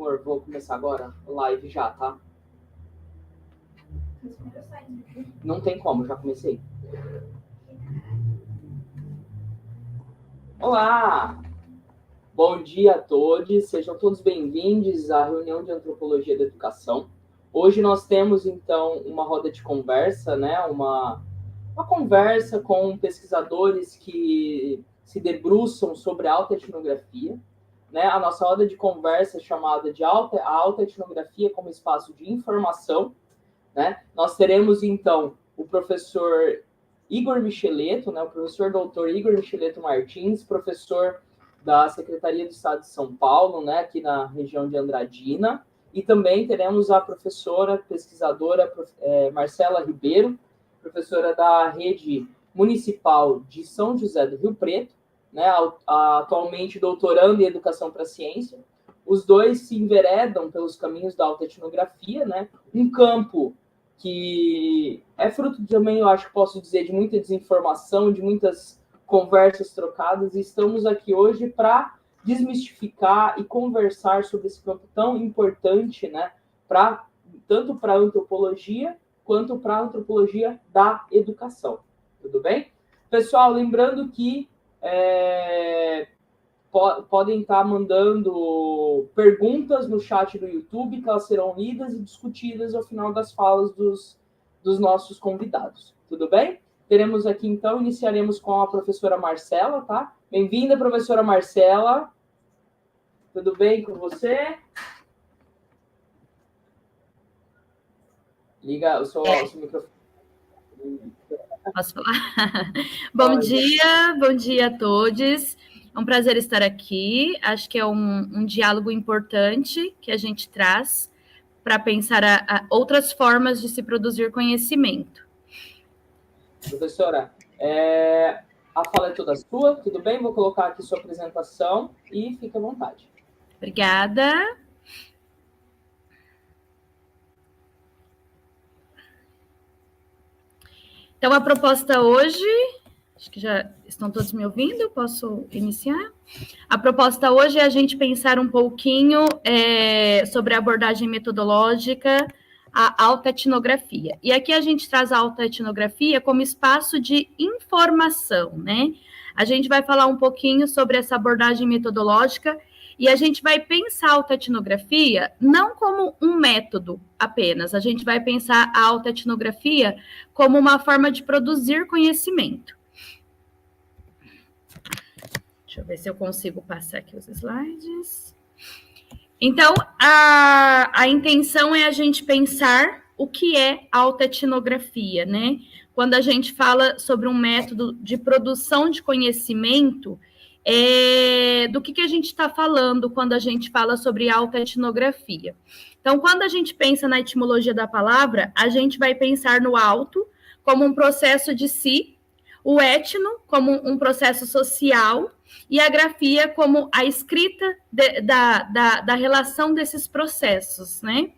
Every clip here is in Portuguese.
Amor, vou começar agora a live já, tá? Não tem como, já comecei. Olá! Bom dia a todos, sejam todos bem-vindos à reunião de Antropologia da Educação. Hoje nós temos, então, uma roda de conversa, né? Uma conversa com pesquisadores que se debruçam sobre a alta etnografia. Né? A nossa roda de conversa é chamada de alta etnografia como espaço de informação. Né? Nós teremos, então, o professor Igor Micheleto, né? O professor doutor Igor Micheleto Martins, professor da Secretaria do Estado de São Paulo, né? Aqui na região de Andradina. E também teremos a professora pesquisadora Marcela Ribeiro, professora da Rede Municipal de São José do Rio Preto, né, atualmente doutorando em Educação para a Ciência. Os dois se enveredam pelos caminhos da alta etnografia, né, um campo que é fruto também, eu acho que posso dizer, de muita desinformação, de muitas conversas trocadas, e estamos aqui hoje para desmistificar e conversar sobre esse campo tão importante, né, tanto para a antropologia quanto para a antropologia da educação. Tudo bem? Pessoal, lembrando que podem estar mandando perguntas no chat do YouTube, que elas serão lidas e discutidas ao final das falas dos nossos convidados. Tudo bem? Teremos aqui, então, iniciaremos com a professora Marcela, tá? Bem-vinda, professora Marcela. Tudo bem com você? Liga o seu microfone. Posso falar? Bom dia a todos. É um prazer estar aqui. Acho que é um diálogo importante que a gente traz para pensar outras formas de se produzir conhecimento. Professora, a fala é toda sua, tudo bem? Vou colocar aqui sua apresentação e fique à vontade. Obrigada. Então, a proposta hoje, acho que já estão todos me ouvindo, posso iniciar? A proposta hoje é a gente pensar um pouquinho sobre a abordagem metodológica, a alta etnografia. E aqui a gente traz a alta etnografia como espaço de informação, né? A gente vai falar um pouquinho sobre essa abordagem metodológica e a gente vai pensar a alta etnografia não como um método apenas, a gente vai pensar a alta etnografia como uma forma de produzir conhecimento. Deixa eu ver se eu consigo passar aqui os slides. Então, a intenção é a gente pensar o que é alta etnografia, né? Quando a gente fala sobre um método de produção de conhecimento, do que a gente está falando quando a gente fala sobre alta etnografia. Então, quando a gente pensa na etimologia da palavra, a gente vai pensar no alto como um processo de si, o etno como um processo social e a grafia como a escrita da relação desses processos, né?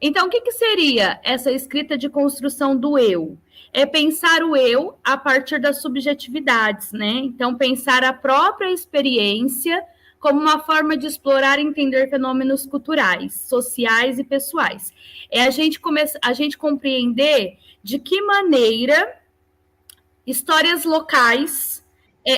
Então, o que seria essa escrita de construção do eu? É pensar o eu a partir das subjetividades, né? Então, pensar a própria experiência como uma forma de explorar e entender fenômenos culturais, sociais e pessoais. É a gente compreender de que maneira histórias locais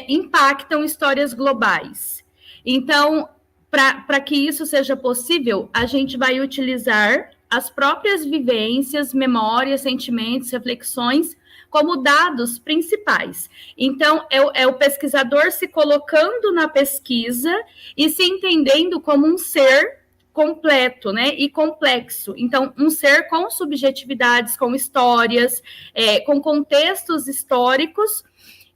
impactam histórias globais. Então, para que isso seja possível, a gente vai utilizar as próprias vivências, memórias, sentimentos, reflexões como dados principais. Então, é o pesquisador se colocando na pesquisa e se entendendo como um ser completo, né, e complexo. Então, um ser com subjetividades, com histórias, com contextos históricos,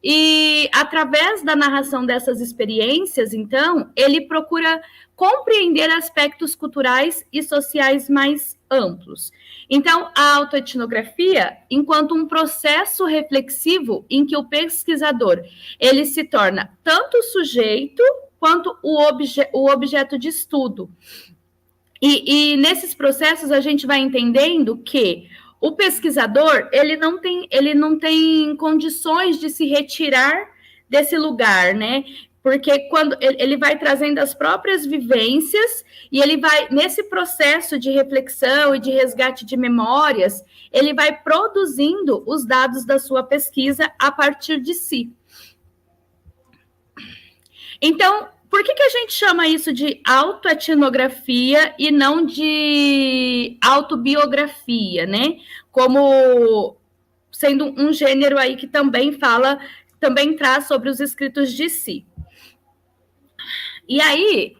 e através da narração dessas experiências, então, ele procura compreender aspectos culturais e sociais mais amplos. Então, a autoetnografia, enquanto um processo reflexivo em que o pesquisador ele se torna tanto o sujeito quanto o objeto de estudo. E nesses processos a gente vai entendendo que o pesquisador ele não tem condições de se retirar desse lugar, né? porque quando ele vai trazendo as próprias vivências e ele vai, nesse processo de reflexão e de resgate de memórias, ele vai produzindo os dados da sua pesquisa a partir de si. Então, por que a gente chama isso de autoetnografia e não de autobiografia, né? Como sendo um gênero aí que também traz sobre os escritos de si. E aí,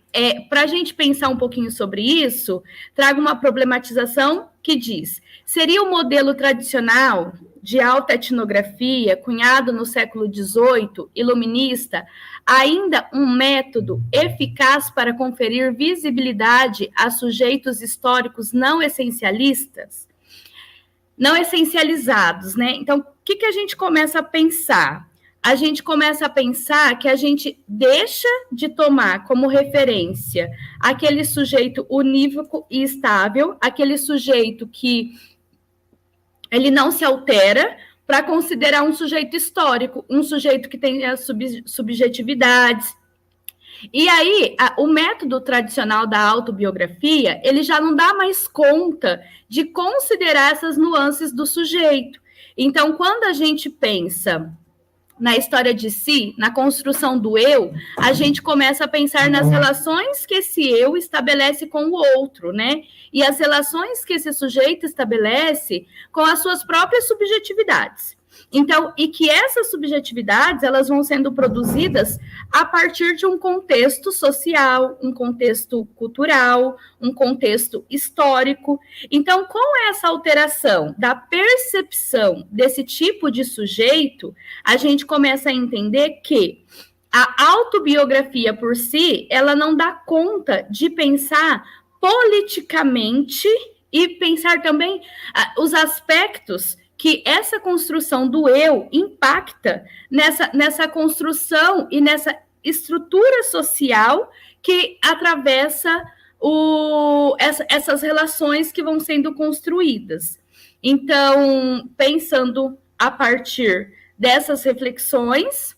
para a gente pensar um pouquinho sobre isso, trago uma problematização que diz: seria o modelo tradicional de autoetnografia, cunhado no século XVIII, iluminista, ainda um método eficaz para conferir visibilidade a sujeitos históricos não essencialistas? Não essencializados, né? Então, o que a gente começa a pensar? A gente começa a pensar que a gente deixa de tomar como referência aquele sujeito unívoco e estável, aquele sujeito que ele não se altera, para considerar um sujeito histórico, um sujeito que tem as subjetividades. E aí, o método tradicional da autobiografia, ele já não dá mais conta de considerar essas nuances do sujeito. Então, quando a gente pensa na história de si, na construção do eu, a gente começa a pensar nas relações que esse eu estabelece com o outro, né? E as relações que esse sujeito estabelece com as suas próprias subjetividades. Então, e que essas subjetividades, elas vão sendo produzidas a partir de um contexto social, um contexto cultural, um contexto histórico. Então, com essa alteração da percepção desse tipo de sujeito, a gente começa a entender que a autobiografia por si, ela não dá conta de pensar politicamente e pensar também os aspectos que essa construção do eu impacta nessa construção e nessa estrutura social que atravessa essas relações que vão sendo construídas. Então, pensando a partir dessas reflexões,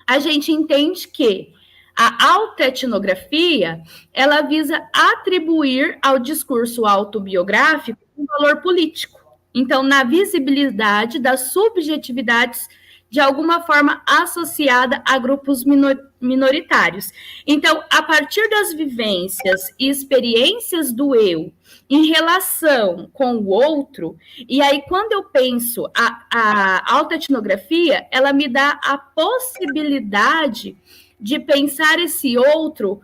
a gente entende que a autoetnografia, ela visa atribuir ao discurso autobiográfico um valor político. Então, na visibilidade das subjetividades, de alguma forma associada a grupos minoritários. Então, a partir das vivências e experiências do eu em relação com o outro, e aí quando eu penso a autoetnografia, ela me dá a possibilidade de pensar esse outro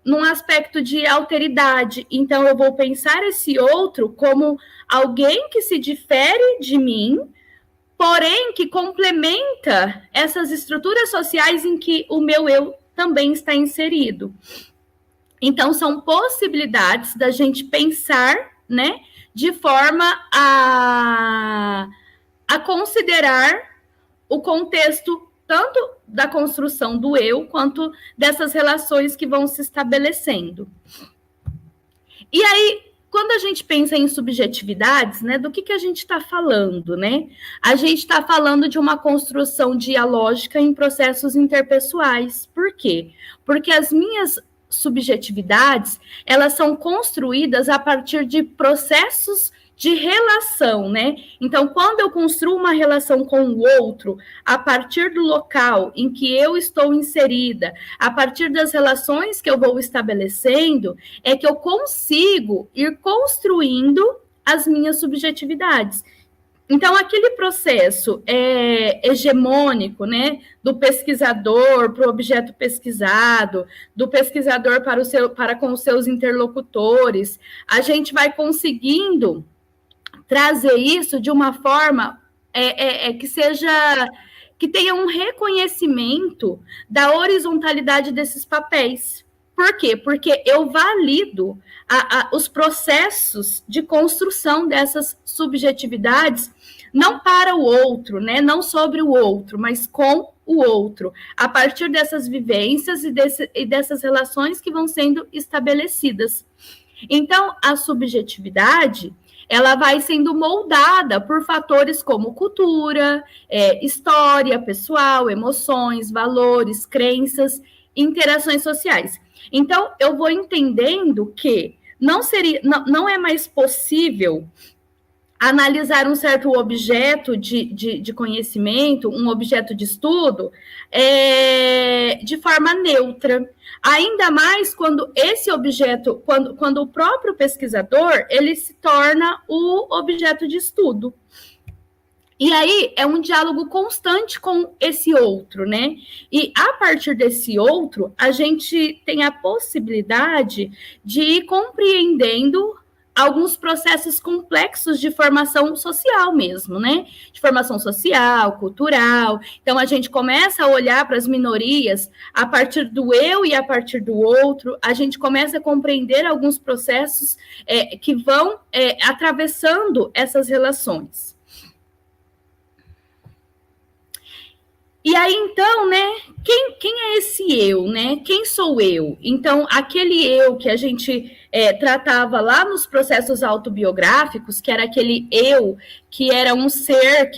num aspecto de alteridade. Então, eu vou pensar esse outro como alguém que se difere de mim, porém que complementa essas estruturas sociais em que o meu eu também está inserido. Então, são possibilidades da gente pensar, né, de forma a considerar o contexto tanto da construção do eu, quanto dessas relações que vão se estabelecendo. E aí, quando a gente pensa em subjetividades, né, do que a gente está falando, né? A gente está falando de uma construção dialógica em processos interpessoais. Por quê? Porque as minhas subjetividades, elas são construídas a partir de processos de relação, né? Então, quando eu construo uma relação com o outro, a partir do local em que eu estou inserida, a partir das relações que eu vou estabelecendo, é que eu consigo ir construindo as minhas subjetividades. Então, aquele processo hegemônico, né, do pesquisador para o objeto pesquisado, do pesquisador para com os seus interlocutores, a gente vai conseguindo trazer isso de uma forma que tenha um reconhecimento da horizontalidade desses papéis. Por quê? Porque eu valido os processos de construção dessas subjetividades não para o outro, né? Não sobre o outro, mas com o outro, a partir dessas vivências e dessas relações que vão sendo estabelecidas. Então, a subjetividade, ela vai sendo moldada por fatores como cultura, história pessoal, emoções, valores, crenças, interações sociais. Então, eu vou entendendo que não é mais possível analisar um certo objeto de conhecimento, um objeto de estudo, de forma neutra. Ainda mais quando esse objeto, quando o próprio pesquisador, ele se torna o objeto de estudo. E aí é um diálogo constante com esse outro, né? E a partir desse outro, a gente tem a possibilidade de ir compreendendo alguns processos complexos de formação social mesmo, né? De formação social, cultural. Então, a gente começa a olhar para as minorias a partir do eu e a partir do outro. A gente começa a compreender alguns processos que vão atravessando essas relações. E aí, então, né, quem é esse eu, né? Quem sou eu? Então, aquele eu que a gente tratava lá nos processos autobiográficos, que era aquele eu que era um ser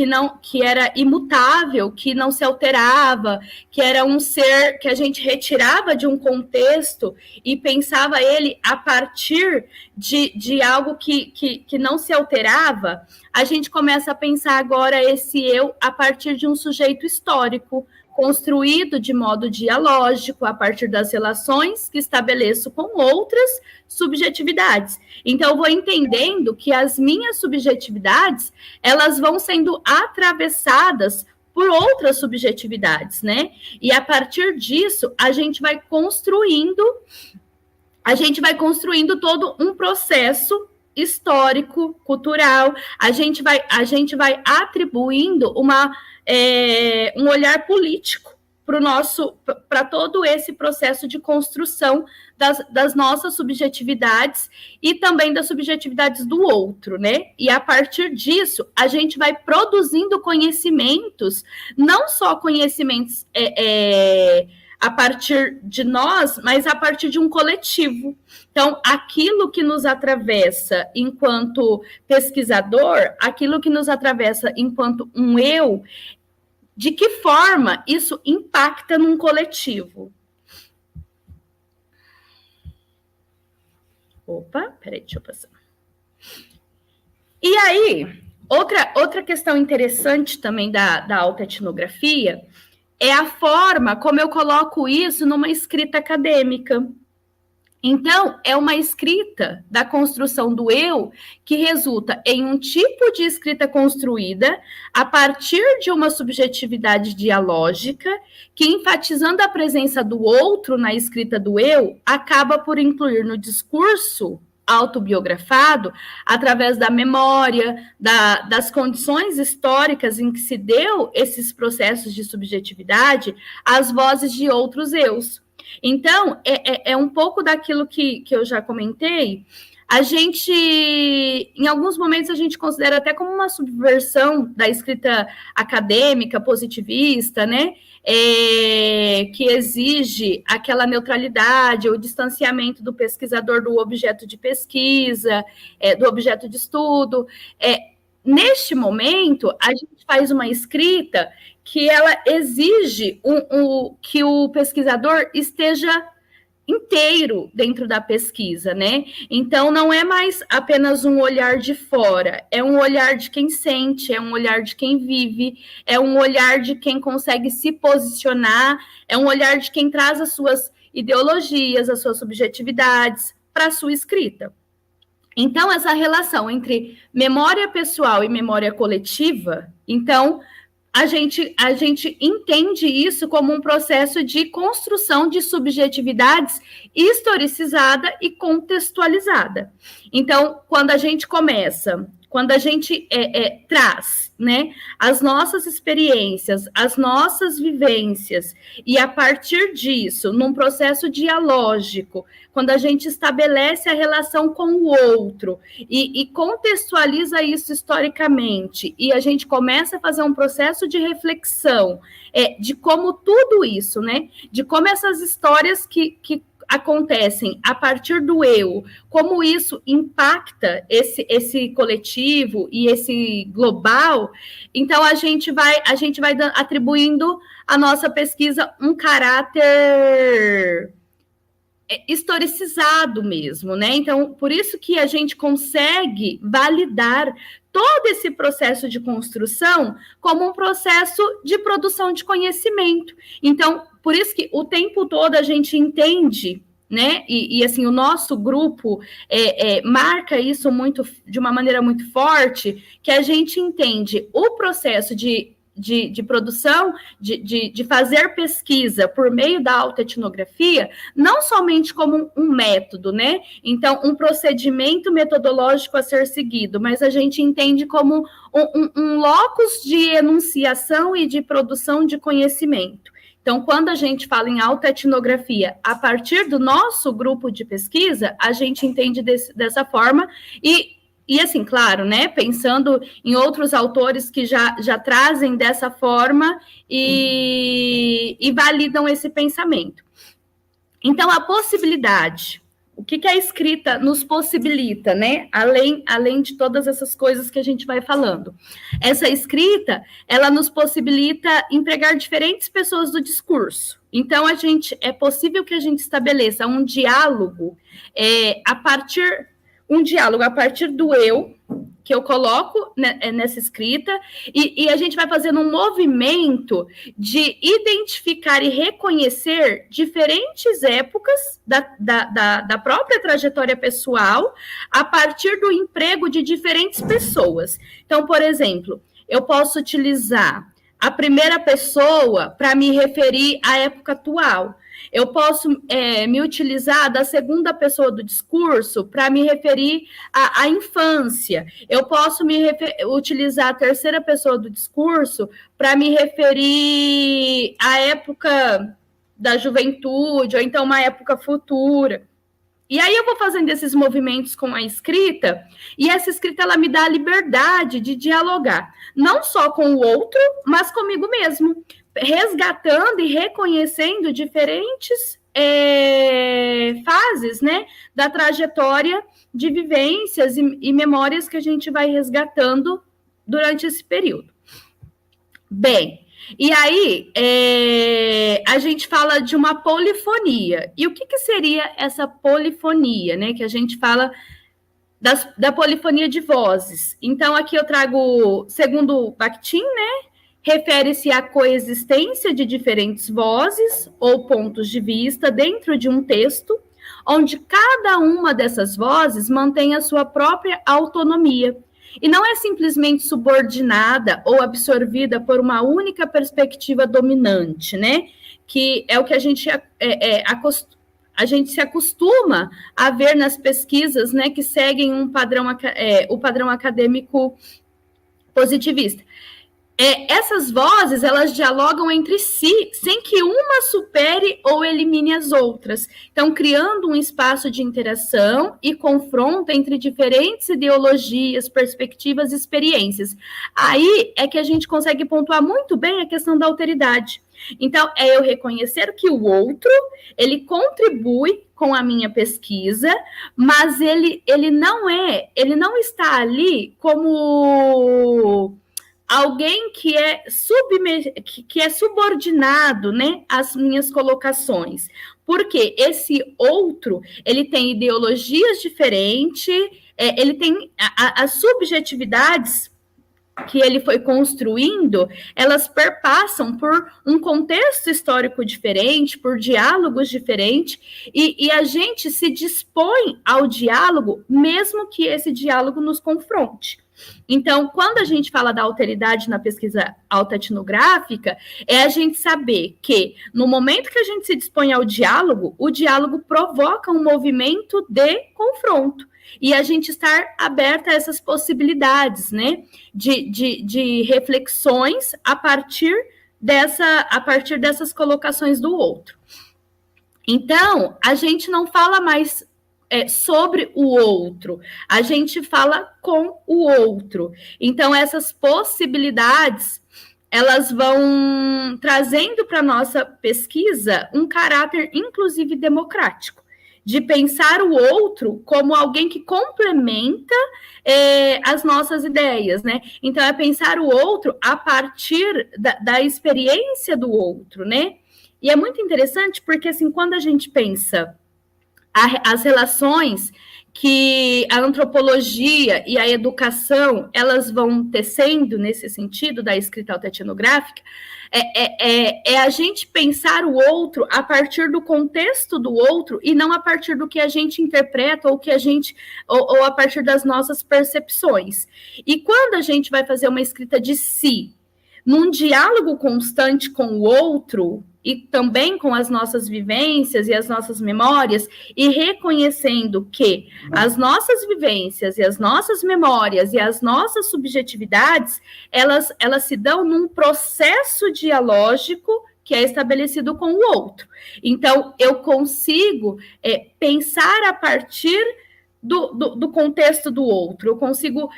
que era imutável, que não se alterava, que era um ser que a gente retirava de um contexto e pensava ele a partir de algo que não se alterava, a gente começa a pensar agora esse eu a partir de um sujeito histórico, construído de modo dialógico, a partir das relações que estabeleço com outras subjetividades. Então, eu vou entendendo que as minhas subjetividades, elas vão sendo atravessadas por outras subjetividades, né? E a partir disso, a gente vai construindo todo um processo histórico, cultural, a gente vai atribuindo um olhar político para todo esse processo de construção das nossas subjetividades e também das subjetividades do outro, né? E a partir disso, a gente vai produzindo conhecimentos, não só conhecimentos a partir de nós, mas a partir de um coletivo. Então, aquilo que nos atravessa enquanto pesquisador, aquilo que nos atravessa enquanto um eu, de que forma isso impacta num coletivo? Opa, peraí, deixa eu passar. E aí, outra questão interessante também da autoetnografia é a forma como eu coloco isso numa escrita acadêmica. Então, é uma escrita da construção do eu que resulta em um tipo de escrita construída a partir de uma subjetividade dialógica que, enfatizando a presença do outro na escrita do eu, acaba por incluir no discurso autobiografado, através da memória, das condições históricas em que se deu esses processos de subjetividade, as vozes de outros eus. Então, é um pouco daquilo que eu já comentei. A gente, em alguns momentos, a gente considera até como uma subversão da escrita acadêmica, positivista, né? Que exige aquela neutralidade, o distanciamento do pesquisador do objeto de pesquisa, do objeto de estudo. Neste momento, a gente faz uma escrita que ela exige que o pesquisador esteja inteiro dentro da pesquisa, né? Então, não é mais apenas um olhar de fora, é um olhar de quem sente, é um olhar de quem vive, é um olhar de quem consegue se posicionar, é um olhar de quem traz as suas ideologias, as suas subjetividades para a sua escrita. Então, essa relação entre memória pessoal e memória coletiva, então, a gente entende isso como um processo de construção de subjetividades historicizada e contextualizada. Então, quando a gente traz, né, as nossas experiências, as nossas vivências, e a partir disso, num processo dialógico, quando a gente estabelece a relação com o outro e contextualiza isso historicamente, e a gente começa a fazer um processo de reflexão de como tudo isso, né, de como essas histórias que acontecem a partir do eu, como isso impacta esse coletivo e esse global, então a gente vai atribuindo à nossa pesquisa um caráter historicizado mesmo, né? Então, por isso que a gente consegue validar todo esse processo de construção como um processo de produção de conhecimento. Então, por isso que o tempo todo a gente entende, né? E assim, o nosso grupo marca isso de uma maneira muito forte, que a gente entende o processo de produção, de fazer pesquisa por meio da autoetnografia, não somente como um método, né? Então, um procedimento metodológico a ser seguido, mas a gente entende como um locus de enunciação e de produção de conhecimento. Então, quando a gente fala em autoetnografia, a partir do nosso grupo de pesquisa, a gente entende dessa forma e assim, claro, né, pensando em outros autores que já trazem dessa forma e validam esse pensamento. Então, a possibilidade, o que a escrita nos possibilita, né, além de todas essas coisas que a gente vai falando. Essa escrita, ela nos possibilita empregar diferentes pessoas do discurso. Então, é possível que a gente estabeleça um diálogo a partir do eu, que eu coloco nessa escrita, e a gente vai fazendo um movimento de identificar e reconhecer diferentes épocas da própria trajetória pessoal a partir do emprego de diferentes pessoas. Então, por exemplo, eu posso utilizar a primeira pessoa para me referir à época atual. Eu posso me utilizar da segunda pessoa do discurso para me referir à infância. Eu posso utilizar a terceira pessoa do discurso para me referir à época da juventude, ou então uma época futura. E aí eu vou fazendo esses movimentos com a escrita, e essa escrita ela me dá a liberdade de dialogar, não só com o outro, mas comigo mesmo, resgatando e reconhecendo diferentes fases, né, da trajetória de vivências e memórias que a gente vai resgatando durante esse período. Bem, e aí a gente fala de uma polifonia. E o que seria essa polifonia, né? Que a gente fala da polifonia de vozes. Então, aqui eu trago, segundo Bakhtin, né? Refere-se à coexistência de diferentes vozes ou pontos de vista dentro de um texto, onde cada uma dessas vozes mantém a sua própria autonomia. E não é simplesmente subordinada ou absorvida por uma única perspectiva dominante, né? Que é o que a gente se acostuma a ver nas pesquisas, né? Que seguem o padrão acadêmico positivista. Essas vozes, elas dialogam entre si, sem que uma supere ou elimine as outras. Então, criando um espaço de interação e confronto entre diferentes ideologias, perspectivas e experiências. Aí é que a gente consegue pontuar muito bem a questão da alteridade. Então, eu reconhecer que o outro, ele contribui com a minha pesquisa, mas ele não está ali como alguém que é subordinado, né, às minhas colocações. Porque esse outro, ele tem ideologias diferentes, ele tem as subjetividades que ele foi construindo, elas perpassam por um contexto histórico diferente, por diálogos diferentes, e a gente se dispõe ao diálogo, mesmo que esse diálogo nos confronte. Então, quando a gente fala da alteridade na pesquisa autoetnográfica, é a gente saber que, no momento que a gente se dispõe ao diálogo, o diálogo provoca um movimento de confronto. E a gente estar aberta a essas possibilidades, né, de reflexões a partir dessas colocações do outro. Então, a gente não fala mais sobre o outro, a gente fala com o outro. Então, essas possibilidades, elas vão trazendo para a nossa pesquisa um caráter, inclusive, democrático, de pensar o outro como alguém que complementa as nossas ideias, né? Então, é pensar o outro a partir da experiência do outro, né? E é muito interessante porque, assim, quando a gente pensa as relações que a antropologia e a educação, elas vão tecendo nesse sentido da escrita autoetnográfica, é a gente pensar o outro a partir do contexto do outro e não a partir do que a gente interpreta ou que a gente ou a partir das nossas percepções. E quando a gente vai fazer uma escrita de si, num diálogo constante com o outro e também com as nossas vivências e as nossas memórias, e reconhecendo que as nossas vivências e as nossas memórias e as nossas subjetividades, elas se dão num processo dialógico que é estabelecido com o outro. Então, eu consigo pensar a partir do contexto do outro, eu consigo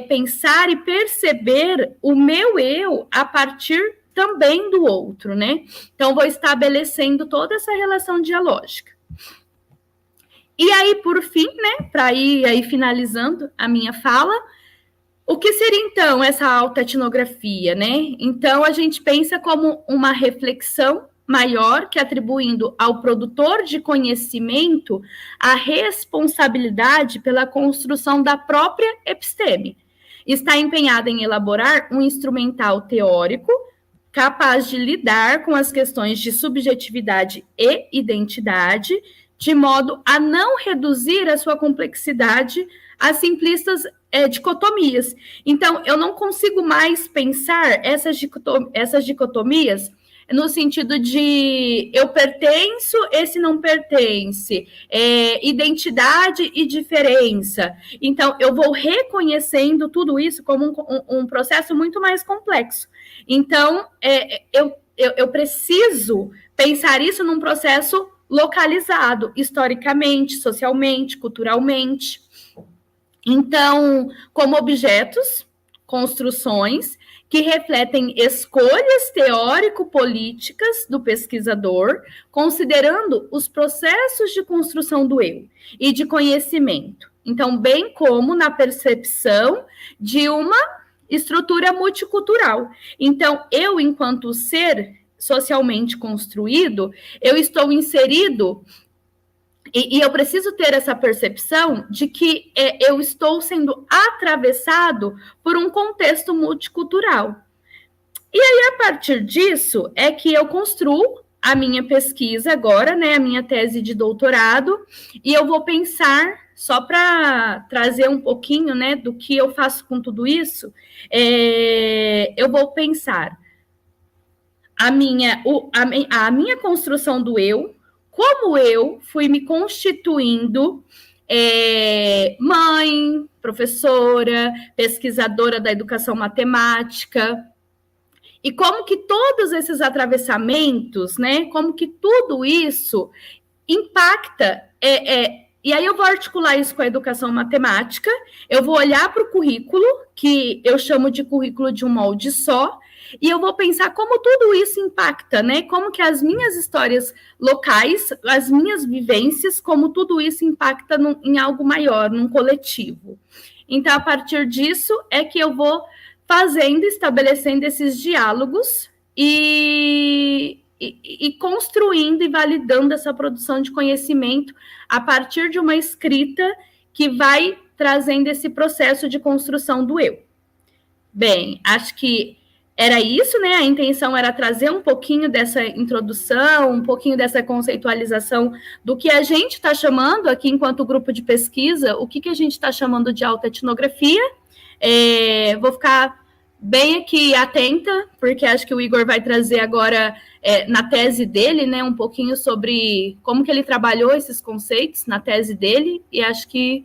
pensar e perceber o meu eu a partir também do outro, né? Então, vou estabelecendo toda essa relação dialógica. E aí, por fim, né, para ir aí finalizando a minha fala, o que seria, então, essa autoetnografia, né? Então, a gente pensa como uma reflexão maior que atribuindo ao produtor de conhecimento a responsabilidade pela construção da própria episteme. Está empenhada em elaborar um instrumental teórico capaz de lidar com as questões de subjetividade e identidade, de modo a não reduzir a sua complexidade a simplistas dicotomias. Então, eu não consigo mais pensar essas dicotomias no sentido de eu pertenço, esse não pertence, identidade e diferença. Então, eu vou reconhecendo tudo isso como um processo muito mais complexo. Então, eu preciso pensar isso num processo localizado, historicamente, socialmente, culturalmente. Então, como objetos, construções que refletem escolhas teórico-políticas do pesquisador, considerando os processos de construção do eu e de conhecimento. Então, bem como na percepção de uma estrutura multicultural. Então, eu, enquanto ser socialmente construído, eu estou inserido e eu preciso ter essa percepção de que eu estou sendo atravessado por um contexto multicultural. E aí, a partir disso, é que eu construo a minha pesquisa agora, né, a minha tese de doutorado, e eu vou pensar, só para trazer um pouquinho, né, do que eu faço com tudo isso, eu vou pensar a minha construção do eu, como eu fui me constituindo mãe, professora, pesquisadora da educação matemática, e como que todos esses atravessamentos, né, como que tudo isso impacta, e aí eu vou articular isso com a educação matemática, eu vou olhar para o currículo, que eu chamo de currículo de um molde só, e eu vou pensar como tudo isso impacta, né? Como que as minhas histórias locais, as minhas vivências, como tudo isso impacta em algo maior, num coletivo. Então, a partir disso, é que eu vou estabelecendo esses diálogos e construindo e validando essa produção de conhecimento a partir de uma escrita que vai trazendo esse processo de construção do eu. Bem, acho que era isso, né? A intenção era trazer um pouquinho dessa introdução, um pouquinho dessa conceitualização do que a gente está chamando aqui, enquanto grupo de pesquisa, o que a gente está chamando de autoetnografia. Vou ficar bem aqui atenta, porque acho que o Igor vai trazer agora, na tese dele, né, um pouquinho sobre como que ele trabalhou esses conceitos na tese dele, e acho que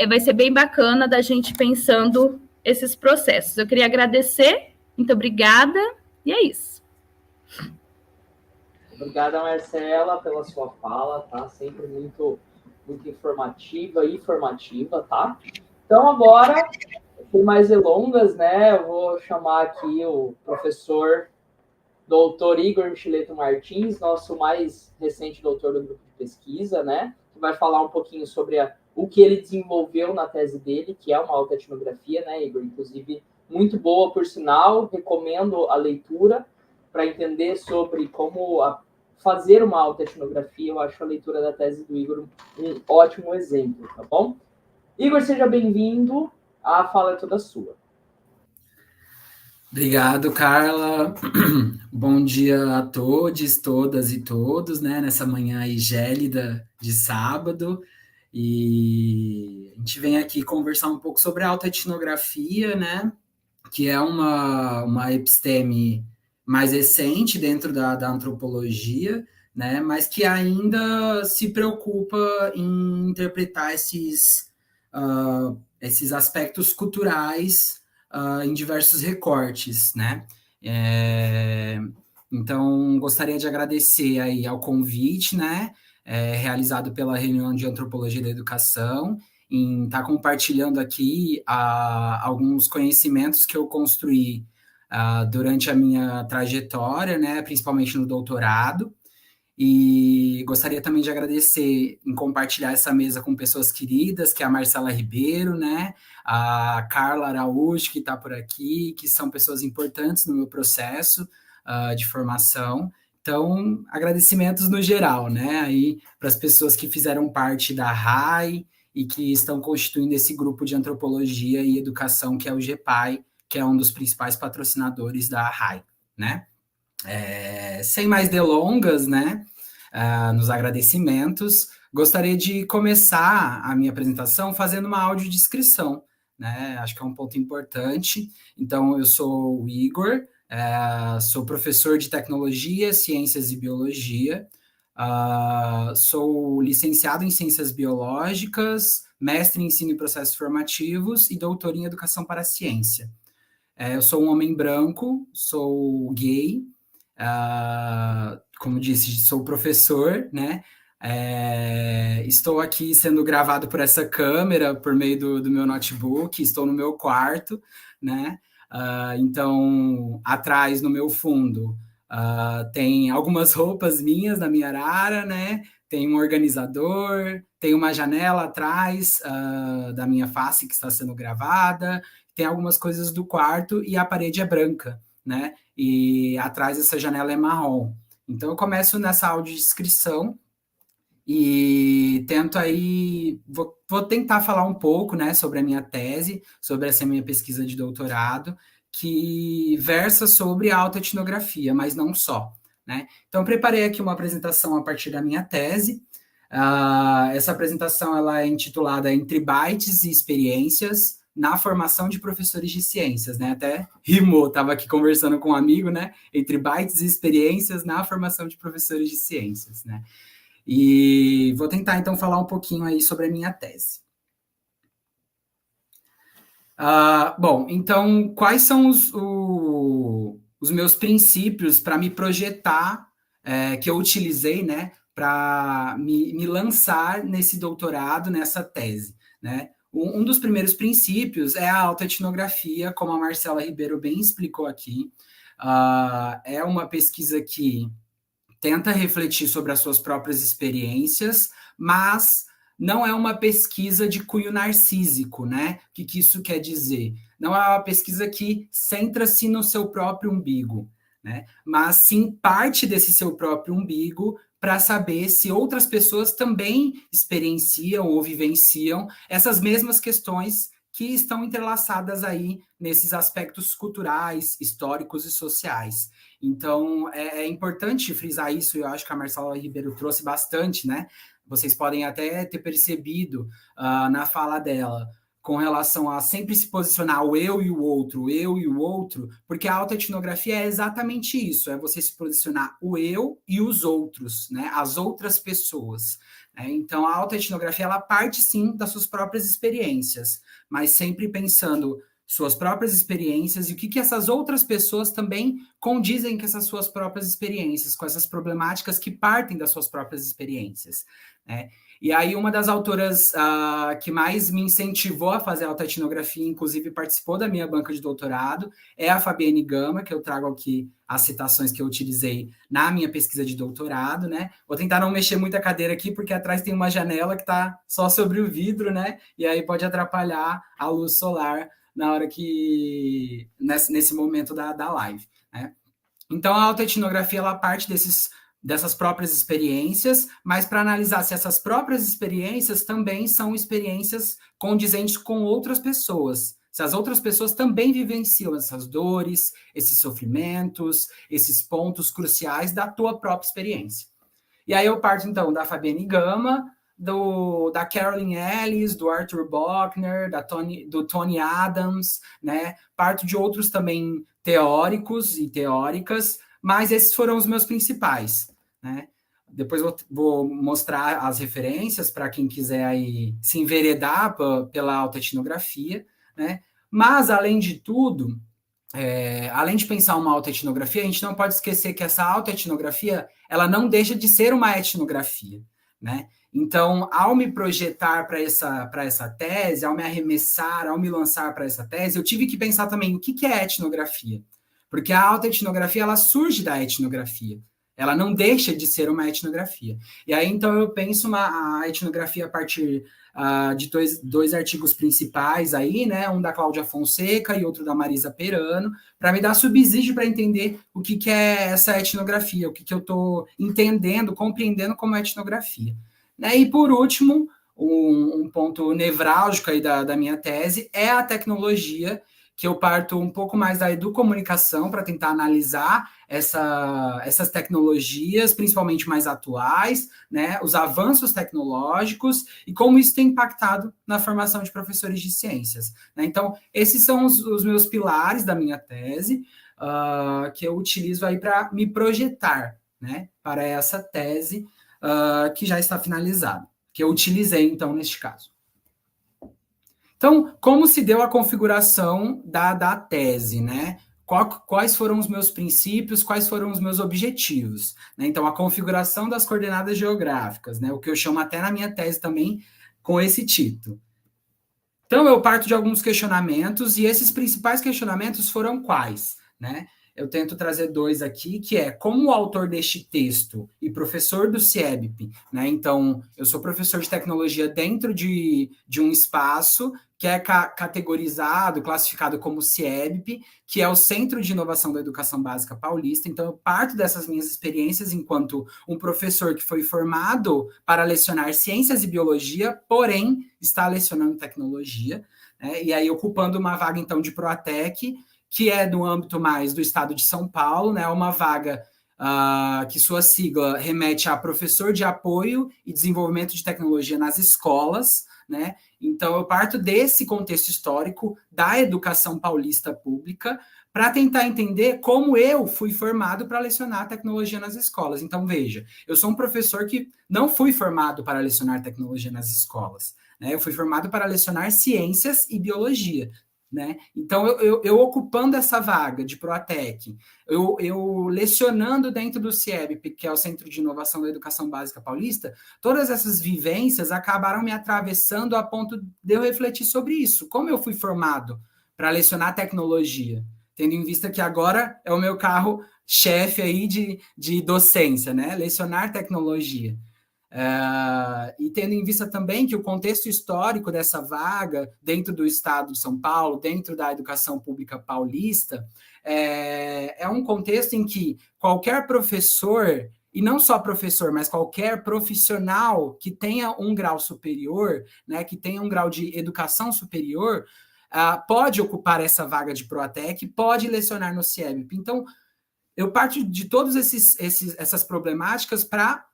vai ser bem bacana da gente pensando esses processos. Eu queria agradecer. Muito obrigada, e é isso. Obrigada, Marcela, pela sua fala, tá? Sempre muito informativa e formativa, tá? Então, agora, sem mais delongas, né, eu vou chamar aqui o professor doutor Igor Micheleto Martins, nosso mais recente doutor do grupo de pesquisa, né, que vai falar um pouquinho sobre o que ele desenvolveu na tese dele, que é uma autoetnografia, né, Igor? Inclusive, muito boa, por sinal, recomendo a leitura para entender sobre como fazer uma autoetnografia. Eu acho a leitura da tese do Igor um ótimo exemplo, tá bom? Igor, seja bem-vindo, a fala é toda sua. Obrigado, Carla. Bom dia a todos, todas e todos, né? Nessa manhã aí gélida de sábado. E a gente vem aqui conversar um pouco sobre a autoetnografia, né? Que é uma episteme mais recente dentro da antropologia, né? Mas que ainda se preocupa em interpretar esses aspectos culturais em diversos recortes, né? Então, gostaria de agradecer aí ao convite, né? Realizado pela reunião de Antropologia da Educação, em estar compartilhando aqui alguns conhecimentos que eu construí durante a minha trajetória, né? Principalmente no doutorado. E gostaria também de agradecer em compartilhar essa mesa com pessoas queridas, que é a Marcela Ribeiro, né? A Carla Araújo, que está por aqui, que são pessoas importantes no meu processo de formação. Então, agradecimentos no geral, né? Aí para as pessoas que fizeram parte da RAI e que estão constituindo esse grupo de antropologia e educação, que é o GEPAI, que é um dos principais patrocinadores da RAI, né? Sem mais delongas, né, nos agradecimentos, gostaria de começar a minha apresentação fazendo uma audiodescrição, né, acho que é um ponto importante. Então, eu sou o Igor, sou professor de Tecnologia, Ciências e Biologia, sou licenciado em Ciências Biológicas, mestre em Ensino e Processos Formativos e doutor em Educação para a Ciência. Eu sou um homem branco, sou gay, como disse, sou professor, né? Estou aqui sendo gravado por essa câmera, por meio do meu notebook, estou no meu quarto, né? Então, atrás, no meu fundo, tem algumas roupas minhas da minha arara, né? Tem um organizador, tem uma janela atrás da minha face que está sendo gravada, tem algumas coisas do quarto e a parede é branca, né? E atrás dessa janela é marrom. Então, eu começo nessa audiodescrição e tento aí... Vou tentar falar um pouco, né, sobre a minha tese, sobre essa minha pesquisa de doutorado, que versa sobre a autoetnografia, mas não só, né? Então, preparei aqui uma apresentação a partir da minha tese. Essa apresentação ela é intitulada Entre Bytes e Experiências na formação de professores de ciências, né? Até rimou, estava aqui conversando com um amigo, né? Entre bytes e experiências na formação de professores de ciências, né? E vou tentar, então, falar um pouquinho aí sobre a minha tese. Bom, então, quais são os meus princípios para me projetar, que eu utilizei, né? Para me lançar nesse doutorado, nessa tese, né? Um dos primeiros princípios é a autoetnografia, como a Marcela Ribeiro bem explicou aqui. É uma pesquisa que tenta refletir sobre as suas próprias experiências, mas não é uma pesquisa de cunho narcísico, né? O que isso quer dizer? Não é uma pesquisa que centra-se no seu próprio umbigo, né? Mas sim parte desse seu próprio umbigo para saber se outras pessoas também experienciam ou vivenciam essas mesmas questões que estão entrelaçadas aí nesses aspectos culturais, históricos e sociais. Então, é importante frisar isso, e eu acho que a Marcela Ribeiro trouxe bastante, né? Vocês podem até ter percebido na fala dela, com relação a sempre se posicionar o eu e o outro, porque a autoetnografia é exatamente isso, é você se posicionar o eu e os outros, né? As outras pessoas. Né? Então, a autoetnografia, ela parte, sim, das suas próprias experiências, mas sempre pensando suas próprias experiências e o que essas outras pessoas também condizem com essas suas próprias experiências, com essas problemáticas que partem das suas próprias experiências. Né? E aí, uma das autoras que mais me incentivou a fazer autoetnografia, inclusive participou da minha banca de doutorado, é a Fabienne Gama, que eu trago aqui as citações que eu utilizei na minha pesquisa de doutorado, né? Vou tentar não mexer muito a cadeira aqui, porque atrás tem uma janela que está só sobre o vidro, né? E aí pode atrapalhar a luz solar na hora que... nesse momento da live, né? Então, a autoetnografia, ela parte dessas próprias experiências, mas para analisar se essas próprias experiências também são experiências condizentes com outras pessoas, se as outras pessoas também vivenciam essas dores, esses sofrimentos, esses pontos cruciais da tua própria experiência. E aí eu parto, então, da Fabienne Gama, da Carolyn Ellis, do Arthur Bochner, do Tony Adams, né? Parto de outros também teóricos e teóricas, mas esses foram os meus principais, né? Depois vou mostrar as referências para quem quiser aí se enveredar pela autoetnografia, né? Mas, além de tudo, além de pensar uma autoetnografia, a gente não pode esquecer que essa autoetnografia, ela não deixa de ser uma etnografia, né? Então, ao me projetar para essa tese, ao me arremessar, ao me lançar para essa tese, eu tive que pensar também o que é etnografia. Porque a autoetnografia, ela surge da etnografia. Ela não deixa de ser uma etnografia. E aí, então, eu penso a etnografia a partir de dois artigos principais aí, né? Um da Cláudia Fonseca e outro da Marisa Perano, para me dar subsídio para entender o que é essa etnografia, o que eu estou entendendo, compreendendo como etnografia. Né? E, por último, um ponto nevrálgico aí da minha tese é a tecnologia, que eu parto um pouco mais da educomunicação para tentar analisar essas tecnologias, principalmente mais atuais, né, os avanços tecnológicos e como isso tem impactado na formação de professores de ciências. Né? Então, esses são os meus pilares da minha tese, que eu utilizo aí para me projetar, né, para essa tese que já está finalizada, que eu utilizei, então, neste caso. Então, como se deu a configuração da tese, né? Quais foram os meus princípios, quais foram os meus objetivos? Né? Então, a configuração das coordenadas geográficas, né? O que eu chamo até na minha tese também com esse título. Então, eu parto de alguns questionamentos, e esses principais questionamentos foram quais? Né? Eu tento trazer dois aqui, que é como o autor deste texto e professor do CIEBP, né? Então, eu sou professor de tecnologia dentro de um espaço que é categorizado, classificado como CIEBP, que é o Centro de Inovação da Educação Básica Paulista. Então, eu parto dessas minhas experiências enquanto um professor que foi formado para lecionar ciências e biologia, porém está lecionando tecnologia, né? E aí ocupando uma vaga, então, de Proatec, que é do âmbito mais do estado de São Paulo, né? Uma vaga que sua sigla remete a professor de apoio e desenvolvimento de tecnologia nas escolas, né? Então, eu parto desse contexto histórico da educação paulista pública para tentar entender como eu fui formado para lecionar tecnologia nas escolas. Então, veja, eu sou um professor que não fui formado para lecionar tecnologia nas escolas, né? Eu fui formado para lecionar ciências e biologia. Né? Então, eu ocupando essa vaga de Proatec, eu lecionando dentro do CIEBP, que é o Centro de Inovação da Educação Básica Paulista, todas essas vivências acabaram me atravessando a ponto de eu refletir sobre isso. Como eu fui formado para lecionar tecnologia, tendo em vista que agora é o meu carro-chefe aí de docência, né? Lecionar tecnologia. E tendo em vista também que o contexto histórico dessa vaga dentro do estado de São Paulo, dentro da educação pública paulista, é um contexto em que qualquer professor, e não só professor, mas qualquer profissional que tenha um grau superior, né, que tenha um grau de educação superior, pode ocupar essa vaga de Proatec, pode lecionar no CIEBP. Então, eu parto de todas essas problemáticas para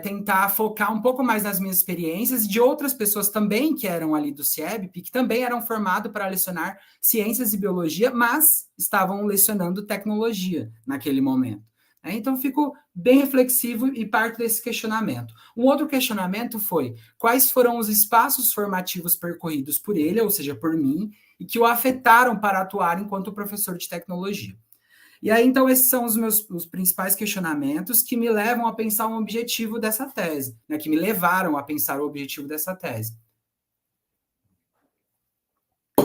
tentar focar um pouco mais nas minhas experiências e de outras pessoas também que eram ali do CIEBP, que também eram formados para lecionar ciências e biologia, mas estavam lecionando tecnologia naquele momento. Então, fico bem reflexivo e parto desse questionamento. Um outro questionamento foi quais foram os espaços formativos percorridos por ele, ou seja, por mim, e que o afetaram para atuar enquanto professor de tecnologia. E aí, então, esses são os principais questionamentos que me levam a pensar um objetivo dessa tese, né, que me levaram a pensar o objetivo dessa tese.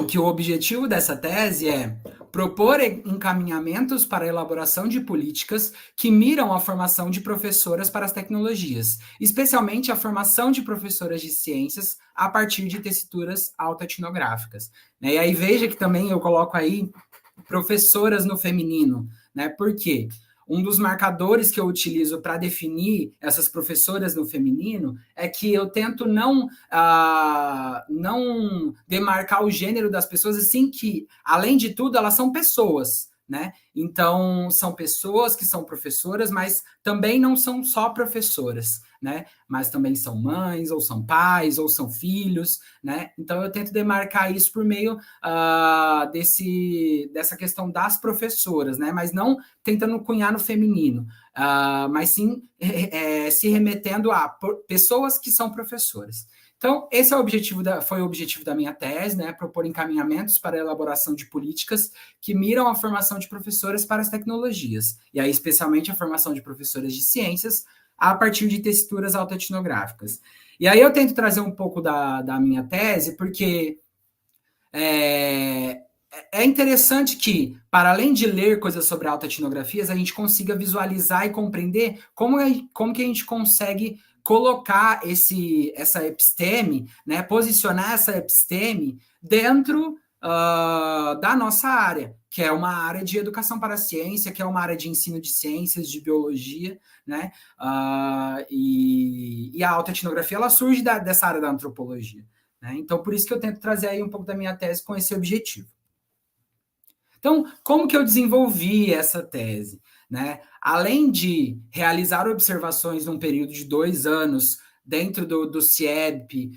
Que o objetivo dessa tese é propor encaminhamentos para a elaboração de políticas que miram a formação de professoras para as tecnologias, especialmente a formação de professoras de ciências a partir de tessituras autoetnográficas. E aí veja que também eu coloco aí professoras no feminino, né? Por quê? Um dos marcadores que eu utilizo para definir essas professoras no feminino é que eu tento não demarcar o gênero das pessoas, assim que, além de tudo, elas são pessoas, né? Então, são pessoas que são professoras, mas também não são só professoras, né? Mas também são mães, ou são pais, ou são filhos, né? Então, eu tento demarcar isso por meio dessa questão das professoras, né? Mas não tentando cunhar no feminino, mas sim se remetendo a pessoas que são professoras. Então, esse foi o objetivo da minha tese, né? Propor encaminhamentos para a elaboração de políticas que miram a formação de professoras para as tecnologias, e aí especialmente a formação de professoras de ciências a partir de tessituras autoetnográficas. E aí eu tento trazer um pouco da minha tese, porque é interessante que, para além de ler coisas sobre autoetnografias, a gente consiga visualizar e compreender como que a gente consegue colocar essa episteme, né, posicionar essa episteme dentro da nossa área, que é uma área de educação para a ciência, que é uma área de ensino de ciências, de biologia, né, e a autoetnografia ela surge dessa área da antropologia, né? Então, por isso que eu tento trazer aí um pouco da minha tese com esse objetivo. Então, como que eu desenvolvi essa tese, né? Além de realizar observações num período de 2 anos dentro do CIEP,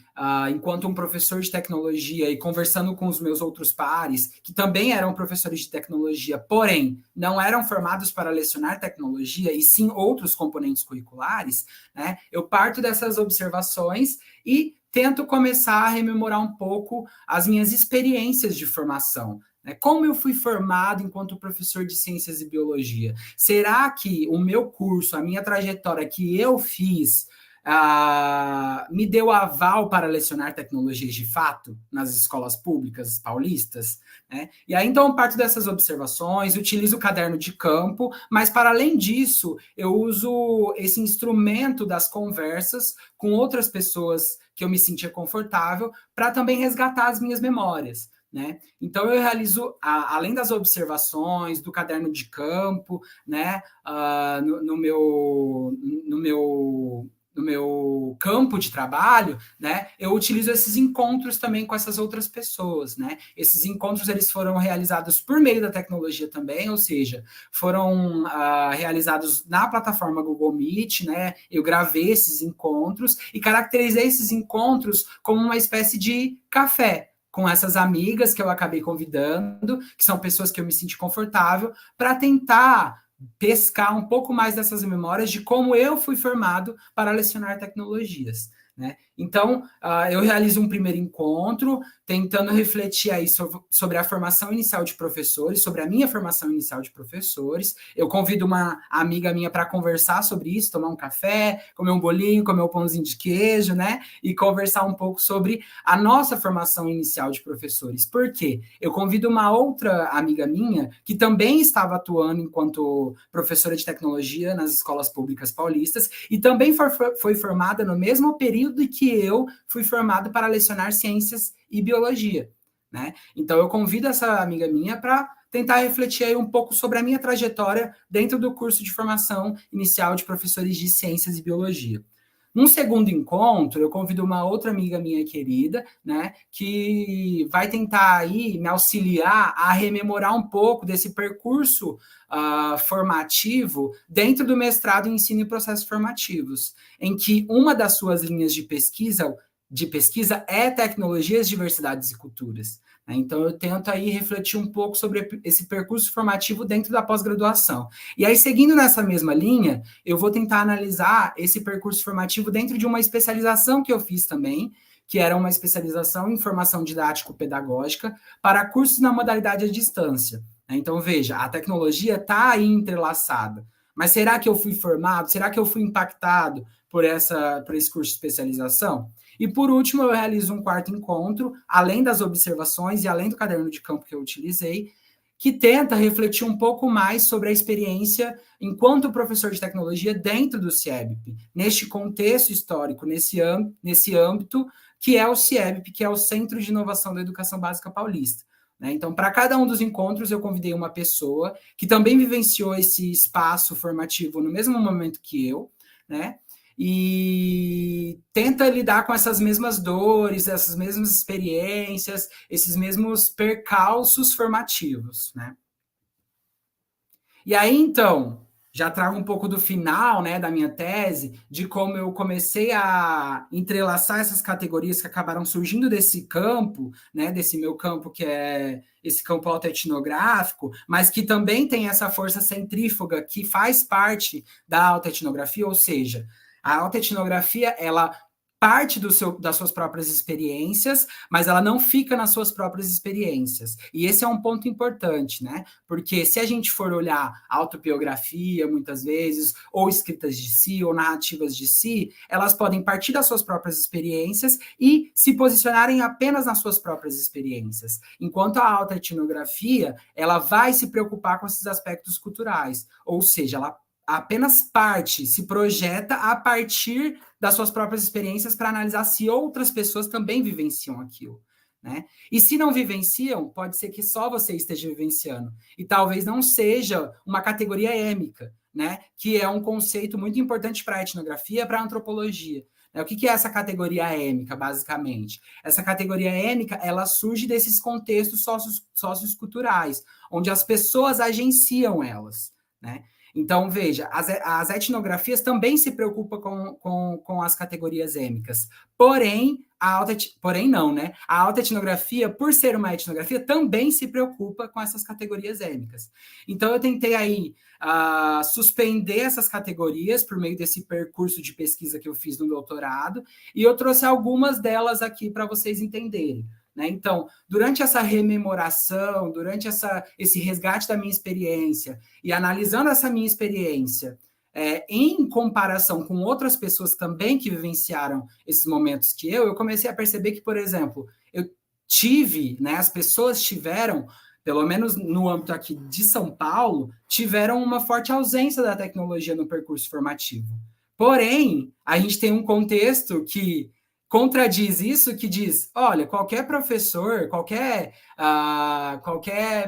enquanto um professor de tecnologia e conversando com os meus outros pares, que também eram professores de tecnologia, porém, não eram formados para lecionar tecnologia, e sim outros componentes curriculares, né? Eu parto dessas observações e tento começar a rememorar um pouco as minhas experiências de formação, né? Como eu fui formado enquanto professor de ciências e biologia? Será que o meu curso, a minha trajetória que eu fiz, me deu aval para lecionar tecnologias de fato nas escolas públicas paulistas, né? E aí, então, eu parto dessas observações, utilizo o caderno de campo, mas, para além disso, eu uso esse instrumento das conversas com outras pessoas que eu me sentia confortável para também resgatar as minhas memórias, né? Então, eu realizo, além das observações, do caderno de campo, né, no meu campo de trabalho, né, eu utilizo esses encontros também com essas outras pessoas, né? Esses encontros, eles foram realizados por meio da tecnologia também, ou seja, foram realizados na plataforma Google Meet, né? Eu gravei esses encontros e caracterizei esses encontros como uma espécie de café com essas amigas que eu acabei convidando, que são pessoas que eu me senti confortável, para tentar pescar um pouco mais dessas memórias de como eu fui formado para lecionar tecnologias, né? Então, eu realizo um primeiro encontro, tentando refletir aí sobre a formação inicial de professores, sobre a minha formação inicial de professores. Eu convido uma amiga minha para conversar sobre isso, tomar um café, comer um bolinho, comer um pãozinho de queijo, né? E conversar um pouco sobre a nossa formação inicial de professores. Por quê? Eu convido uma outra amiga minha, que também estava atuando enquanto professora de tecnologia nas escolas públicas paulistas, e também foi formada no mesmo período que eu fui formado para lecionar ciências e biologia, né? Então, eu convido essa amiga minha para tentar refletir aí um pouco sobre a minha trajetória dentro do curso de formação inicial de professores de ciências e biologia. Num segundo encontro, eu convido uma outra amiga minha querida, né, que vai tentar aí me auxiliar a rememorar um pouco desse percurso formativo dentro do mestrado em ensino e processos formativos, em que uma das suas linhas de pesquisa é tecnologias, diversidades e culturas. Então, eu tento aí refletir um pouco sobre esse percurso formativo dentro da pós-graduação. E aí, seguindo nessa mesma linha, eu vou tentar analisar esse percurso formativo dentro de uma especialização que eu fiz também, que era uma especialização em formação didático-pedagógica para cursos na modalidade à distância. Então, veja, a tecnologia está aí entrelaçada. Mas será que eu fui formado? Será que eu fui impactado por esse curso de especialização? E, por último, eu realizo um quarto encontro, além das observações e além do caderno de campo que eu utilizei, que tenta refletir um pouco mais sobre a experiência enquanto professor de tecnologia dentro do CIEBP, neste contexto histórico, nesse âmbito que é o CIEBP, que é o Centro de Inovação da Educação Básica Paulista. Então, para cada um dos encontros, eu convidei uma pessoa que também vivenciou esse espaço formativo no mesmo momento que eu, né? E tenta lidar com essas mesmas dores, essas mesmas experiências, esses mesmos percalços formativos, né? E aí, então, já trago um pouco do final, né, da minha tese, de como eu comecei a entrelaçar essas categorias que acabaram surgindo desse campo, né, desse meu campo que é esse campo autoetnográfico, mas que também tem essa força centrífuga que faz parte da autoetnografia, ou seja, a autoetnografia, ela parte das suas próprias experiências, mas ela não fica nas suas próprias experiências. E esse é um ponto importante, né? Porque se a gente for olhar autobiografia, muitas vezes, ou escritas de si, ou narrativas de si, elas podem partir das suas próprias experiências e se posicionarem apenas nas suas próprias experiências. Enquanto a autoetnografia, ela vai se preocupar com esses aspectos culturais, ou seja, ela apenas se projeta a partir das suas próprias experiências para analisar se outras pessoas também vivenciam aquilo, né? E se não vivenciam, pode ser que só você esteja vivenciando. E talvez não seja uma categoria êmica, né? Que é um conceito muito importante para a etnografia, para a antropologia. O que é essa categoria êmica, basicamente? Essa categoria êmica, ela surge desses contextos socioculturais, onde as pessoas agenciam elas, né? Então, veja, as etnografias também se preocupam com as categorias êmicas. Porém, não, né? A autoetnografia, por ser uma etnografia, também se preocupa com essas categorias êmicas. Então, eu tentei aí suspender essas categorias por meio desse percurso de pesquisa que eu fiz no doutorado, e eu trouxe algumas delas aqui para vocês entenderem. Né? Então, durante essa rememoração, durante esse resgate da minha experiência e analisando essa minha experiência em comparação com outras pessoas também que vivenciaram esses momentos que eu comecei a perceber que, por exemplo, as pessoas tiveram, pelo menos no âmbito aqui de São Paulo, tiveram uma forte ausência da tecnologia no percurso formativo. Porém, a gente tem um contexto que contradiz isso, que diz, olha, qualquer professor, qualquer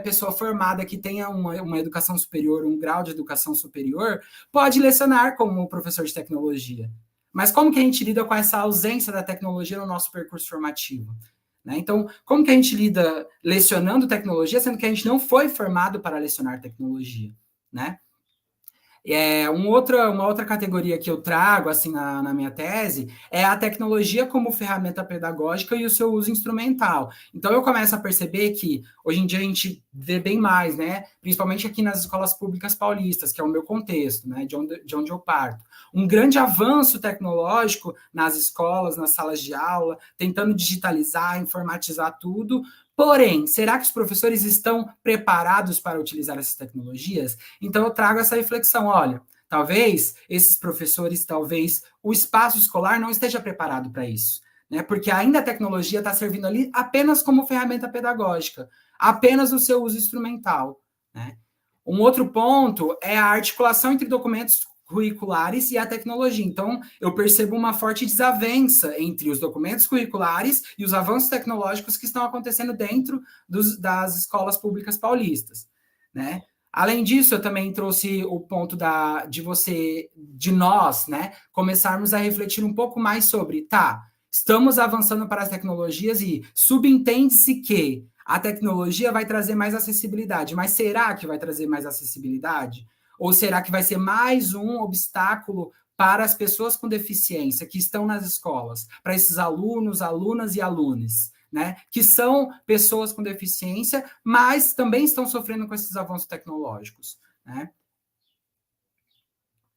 pessoa formada que tenha uma educação superior, um grau de educação superior, pode lecionar como professor de tecnologia. Mas como que a gente lida com essa ausência da tecnologia no nosso percurso formativo? Né? Então, como que a gente lida lecionando tecnologia, sendo que a gente não foi formado para lecionar tecnologia? Né? Uma outra categoria que eu trago assim na minha tese é a tecnologia como ferramenta pedagógica e o seu uso instrumental. Então, eu começo a perceber que, hoje em dia, a gente vê bem mais, né? Principalmente aqui nas escolas públicas paulistas, que é o meu contexto, né? De onde eu parto. Um grande avanço tecnológico nas escolas, nas salas de aula, tentando digitalizar, informatizar tudo. Porém, será que os professores estão preparados para utilizar essas tecnologias? Então, eu trago essa reflexão. Olha, talvez esses professores, talvez o espaço escolar não esteja preparado para isso, né? Porque ainda a tecnologia está servindo ali apenas como ferramenta pedagógica, apenas o seu uso instrumental, né? Um outro ponto é a articulação entre documentos curriculares e a tecnologia. Então, eu percebo uma forte desavença entre os documentos curriculares e os avanços tecnológicos que estão acontecendo dentro das escolas públicas paulistas, né? Além disso, eu também trouxe o ponto de nós, né, começarmos a refletir um pouco mais sobre, estamos avançando para as tecnologias e subentende-se que a tecnologia vai trazer mais acessibilidade, mas será que vai trazer mais acessibilidade? Ou será que vai ser mais um obstáculo para as pessoas com deficiência que estão nas escolas, para esses alunos, alunas e alunos, né? Que são pessoas com deficiência, mas também estão sofrendo com esses avanços tecnológicos, né?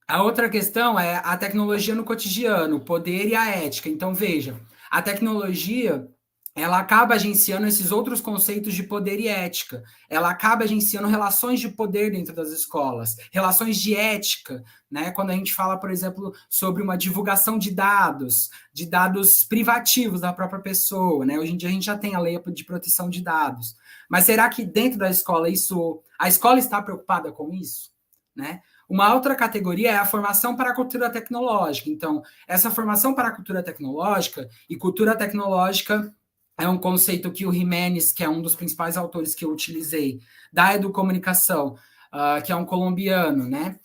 A outra questão é a tecnologia no cotidiano, o poder e a ética. Então, veja, a tecnologia, ela acaba agenciando esses outros conceitos de poder e ética. Ela acaba agenciando relações de poder dentro das escolas, relações de ética, né? Quando a gente fala, por exemplo, sobre uma divulgação de dados privativos da própria pessoa, né? Hoje em dia a gente já tem a lei de proteção de dados. Mas será que dentro da escola a escola está preocupada com isso, né? Uma outra categoria é a formação para a cultura tecnológica. Então, essa formação para a cultura tecnológica, e cultura tecnológica é um conceito que o Jiménez, que é um dos principais autores que eu utilizei, da educomunicação, que é um colombiano, né?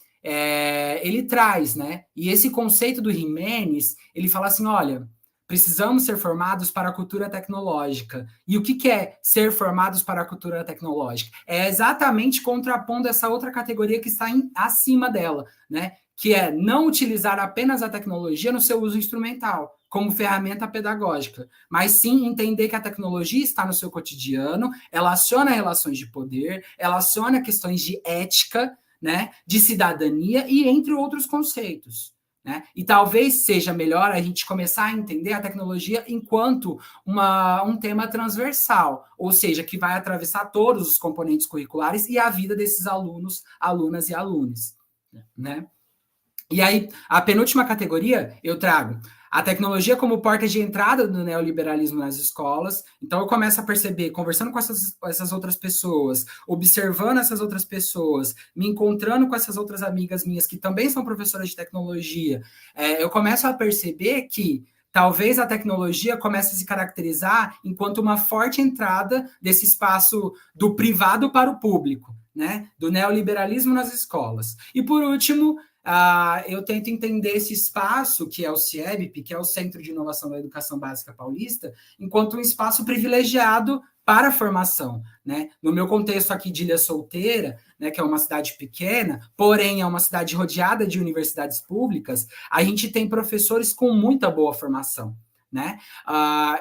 Ele traz, né? E esse conceito do Jiménez, ele fala assim, olha, precisamos ser formados para a cultura tecnológica. E o que é ser formados para a cultura tecnológica? É exatamente contrapondo essa outra categoria que está acima dela, né? Que é não utilizar apenas a tecnologia no seu uso instrumental, como ferramenta pedagógica, mas sim entender que a tecnologia está no seu cotidiano, ela aciona relações de poder, ela aciona questões de ética, né, de cidadania e entre outros conceitos. Né? E talvez seja melhor a gente começar a entender a tecnologia enquanto um tema transversal, ou seja, que vai atravessar todos os componentes curriculares e a vida desses alunos, alunas e alunos. Né? E aí, a penúltima categoria, eu trago a tecnologia como porta de entrada do neoliberalismo nas escolas. Então, eu começo a perceber, conversando com essas outras pessoas, observando essas outras pessoas, me encontrando com essas outras amigas minhas que também são professoras de tecnologia, eu começo a perceber que talvez a tecnologia comece a se caracterizar enquanto uma forte entrada desse espaço do privado para o público, né? Do neoliberalismo nas escolas. E, por último, eu tento entender esse espaço, que é o CIEBP, que é o Centro de Inovação da Educação Básica Paulista, enquanto um espaço privilegiado para a formação. Né? No meu contexto aqui de Ilha Solteira, né, que é uma cidade pequena, porém é uma cidade rodeada de universidades públicas, a gente tem professores com muita boa formação. Né?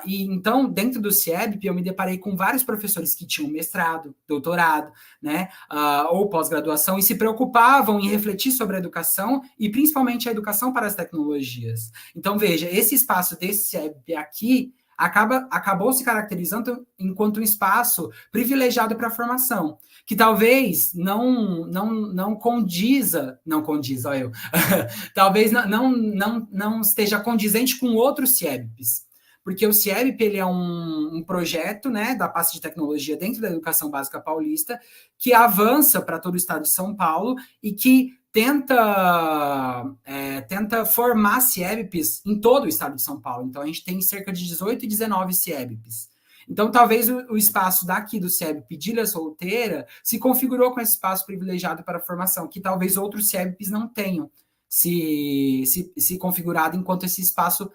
E então, dentro do CIEBP, eu me deparei com vários professores que tinham mestrado, doutorado, né? Ou pós-graduação, e se preocupavam em refletir sobre a educação, e principalmente a educação para as tecnologias. Então, veja, esse espaço desse CIEBP aqui acabou se caracterizando enquanto um espaço privilegiado para a formação, que talvez não condiza, olha eu, talvez não esteja condizente com outros CIEBPs, porque o CIEBP ele é um projeto, né, da pasta de tecnologia dentro da Educação Básica Paulista, que avança para todo o estado de São Paulo e que tenta formar CIEBPs em todo o estado de São Paulo. Então, a gente tem cerca de 18 e 19 CIEBPs. Então, talvez o espaço daqui do CIEBP de Ilha Solteira se configurou com esse espaço privilegiado para a formação, que talvez outros CIEBPs não tenham se configurado enquanto esse espaço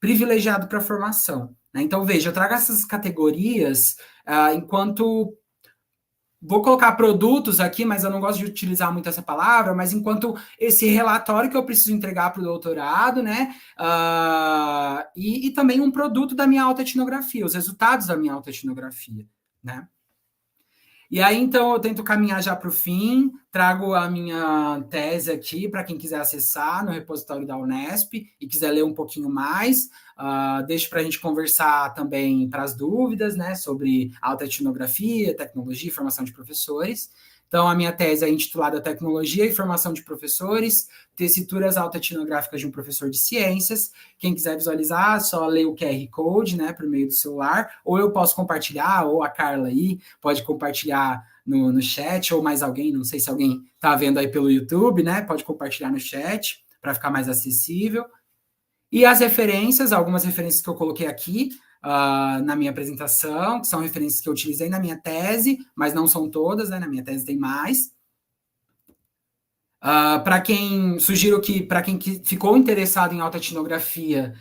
privilegiado para a formação. Né? Então, veja, eu trago essas categorias enquanto... Vou colocar produtos aqui, mas eu não gosto de utilizar muito essa palavra, mas enquanto esse relatório que eu preciso entregar para o doutorado, né? E também um produto da minha autoetnografia, os resultados da minha autoetnografia, né? E aí, então, eu tento caminhar já para o fim, trago a minha tese aqui para quem quiser acessar no repositório da Unesp e quiser ler um pouquinho mais. Deixo para a gente conversar também para as dúvidas, né, sobre alta etnografia, tecnologia e formação de professores. Então, a minha tese é intitulada Tecnologia e Formação de Professores, tessituras autoetnográficas de um professor de ciências. Quem quiser visualizar, só lê o QR Code, né, por meio do celular, ou eu posso compartilhar, ou a Carla aí pode compartilhar no chat, ou mais alguém, não sei se alguém está vendo aí pelo YouTube, né, pode compartilhar no chat, para ficar mais acessível. E as referências, algumas referências que eu coloquei aqui, na minha apresentação, que são referências que eu utilizei na minha tese, mas não são todas, né? Na minha tese tem mais. Sugiro que para quem ficou interessado em autoetnografia,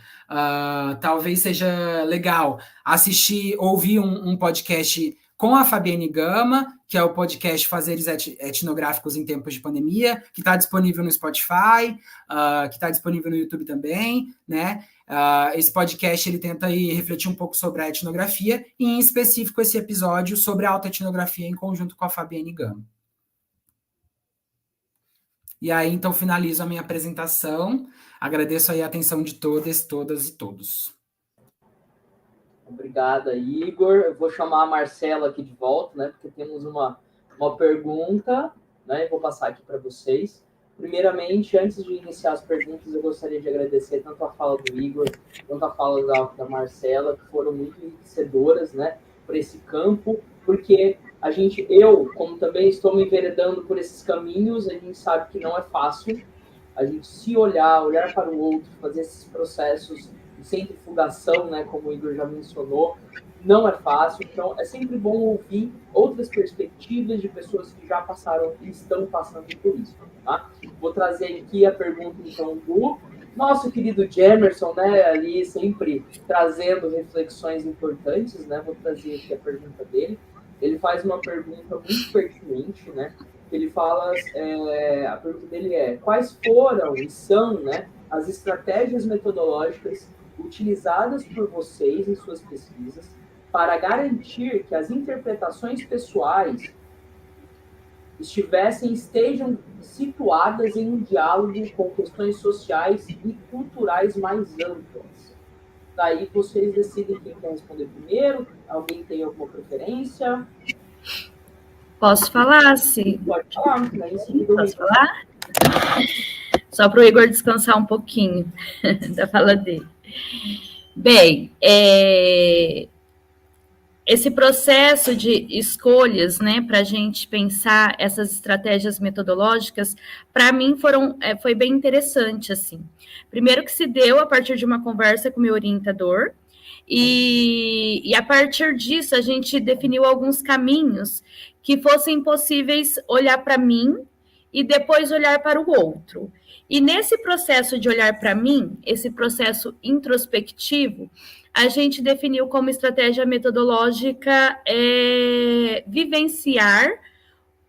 talvez seja legal ouvir um podcast com a Fabiane Gama, que é o podcast Fazeres Etnográficos em Tempos de Pandemia, que está disponível no Spotify, que está disponível no YouTube também, né? Esse podcast ele tenta aí refletir um pouco sobre a etnografia, e em específico esse episódio sobre a autoetnografia em conjunto com a Fabiane Gama. E aí, então, finalizo a minha apresentação. Agradeço aí a atenção de todas e todos. Obrigada, Igor. Eu vou chamar a Marcela aqui de volta, né? Porque temos uma pergunta, né? Eu vou passar aqui para vocês. Primeiramente, antes de iniciar as perguntas, eu gostaria de agradecer tanto a fala do Igor, quanto a fala da Marcela, que foram muito enriquecedoras, né? Para esse campo, porque eu, como também estou me enveredando por esses caminhos, a gente sabe que não é fácil. A gente se olhar para o outro, fazer esses processos de centrifugação, né, como o Igor já mencionou, não é fácil. Então, é sempre bom ouvir outras perspectivas de pessoas que já passaram e estão passando por isso. Tá? Vou trazer aqui a pergunta, então, do nosso querido Jamerson, né, ali sempre trazendo reflexões importantes, né? Vou trazer aqui a pergunta dele. Ele faz uma pergunta muito pertinente, né? Ele fala, a pergunta dele é: quais foram e são, né, as estratégias metodológicas utilizadas por vocês em suas pesquisas para garantir que as interpretações pessoais estejam situadas em um diálogo com questões sociais e culturais mais amplas? Daí vocês decidem quem quer responder primeiro. Alguém tem alguma preferência? Posso falar, sim. Pode falar, né? Posso falar? Só para o Igor descansar um pouquinho da fala dele. Bem, esse processo de escolhas, né, para a gente pensar essas estratégias metodológicas, para mim foi bem interessante, assim. Primeiro que se deu a partir de uma conversa com o meu orientador, e a partir disso a gente definiu alguns caminhos que fossem possíveis olhar para mim e depois olhar para o outro. E nesse processo de olhar para mim, esse processo introspectivo, a gente definiu como estratégia metodológica vivenciar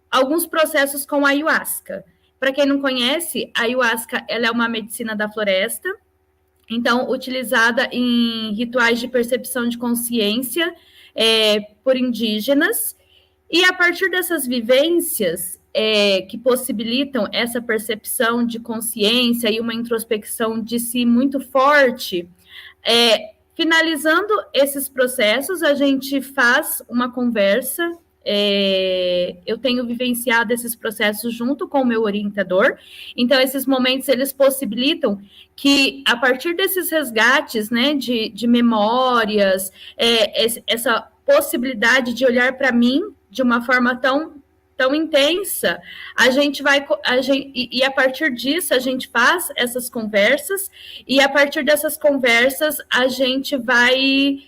alguns processos com a ayahuasca. Para quem não conhece, a ayahuasca ela é uma medicina da floresta, então utilizada em rituais de percepção de consciência por indígenas, e a partir dessas vivências que possibilitam essa percepção de consciência e uma introspecção de si muito forte, finalizando esses processos, a gente faz uma conversa. Eu tenho vivenciado esses processos junto com o meu orientador, então esses momentos eles possibilitam que a partir desses resgates, né, de memórias, essa possibilidade de olhar para mim de uma forma tão intensa, e a partir disso a gente faz essas conversas, e a partir dessas conversas a gente vai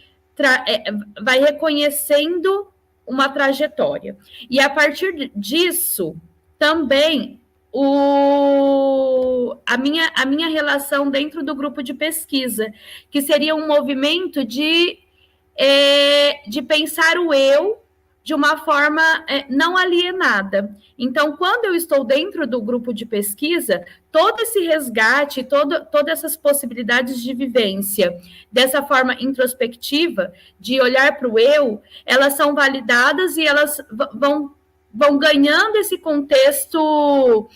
reconhecendo uma trajetória. E a partir disso, também a minha relação dentro do grupo de pesquisa, que seria um movimento de pensar o eu de uma forma não alienada. Então, quando eu estou dentro do grupo de pesquisa, todo esse resgate, todas essas possibilidades de vivência, dessa forma introspectiva, de olhar para o eu, elas são validadas e elas vão ganhando esse contexto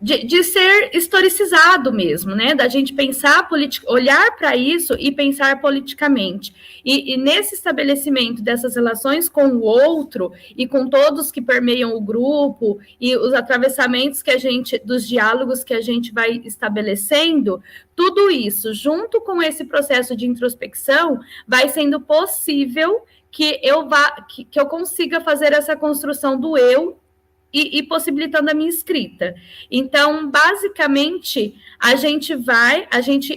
de ser historicizado mesmo, né? Da gente pensar, olhar para isso e pensar politicamente. E nesse estabelecimento dessas relações com o outro e com todos que permeiam o grupo e os atravessamentos dos diálogos que a gente vai estabelecendo, tudo isso, junto com esse processo de introspecção, vai sendo possível que eu consiga fazer essa construção do eu e possibilitando a minha escrita. Então, basicamente, a gente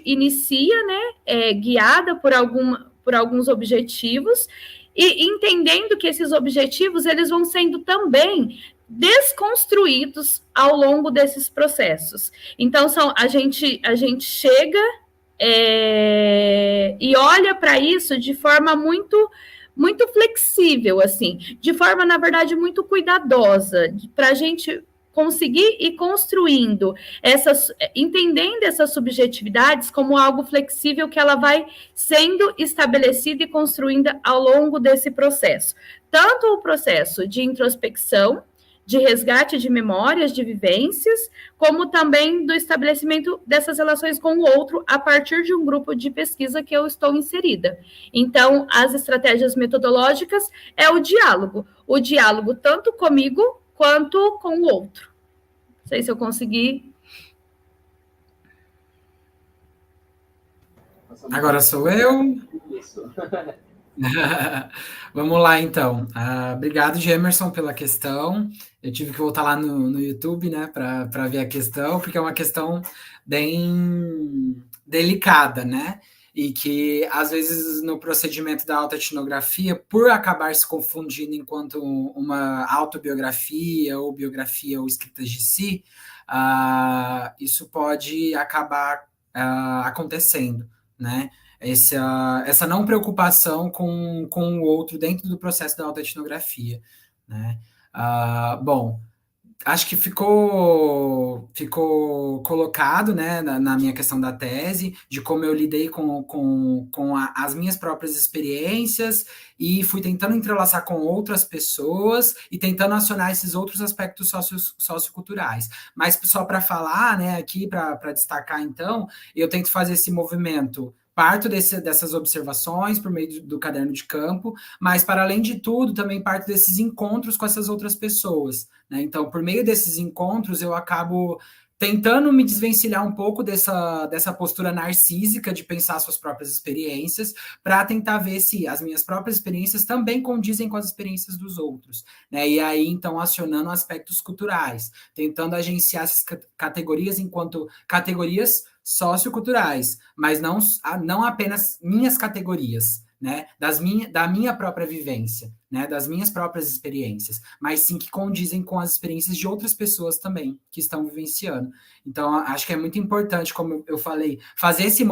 inicia, né, guiada por alguns objetivos, e entendendo que esses objetivos, eles vão sendo também desconstruídos ao longo desses processos. Então, a gente chega e olha para isso de forma muito flexível, assim, de forma, na verdade, muito cuidadosa, para a gente conseguir ir construindo entendendo essas subjetividades como algo flexível que ela vai sendo estabelecida e construída ao longo desse processo. Tanto o processo de introspecção, de resgate de memórias, de vivências, como também do estabelecimento dessas relações com o outro a partir de um grupo de pesquisa que eu estou inserida. Então, as estratégias metodológicas é o diálogo tanto comigo quanto com o outro. Não sei se eu consegui. Agora sou eu. Isso. Vamos lá, então. Obrigado, Gemerson, pela questão. Eu tive que voltar lá no YouTube, né, para ver a questão, porque é uma questão bem delicada, né? E que, às vezes, no procedimento da autoetnografia, por acabar se confundindo enquanto uma autobiografia ou biografia ou escritas de si, isso pode acabar acontecendo, né? Essa não preocupação com o outro dentro do processo da autoetnografia, né? Bom, acho que ficou colocado, né, na minha questão da tese, de como eu lidei com as minhas próprias experiências e fui tentando entrelaçar com outras pessoas e tentando acionar esses outros aspectos socioculturais. Mas só para falar, né, aqui, para destacar, então, eu tento fazer esse movimento. Parto dessas observações por meio do caderno de campo, mas, para além de tudo, também parto desses encontros com essas outras pessoas, né? Então, por meio desses encontros, eu acabo tentando me desvencilhar um pouco dessa postura narcísica de pensar suas próprias experiências, para tentar ver se as minhas próprias experiências também condizem com as experiências dos outros, né? E aí, então, acionando aspectos culturais, tentando agenciar essas categorias enquanto categorias socioculturais, mas não apenas minhas categorias, né, da minha própria vivência, né, das minhas próprias experiências, mas sim que condizem com as experiências de outras pessoas também que estão vivenciando. Então, acho que é muito importante, como eu falei, fazer esse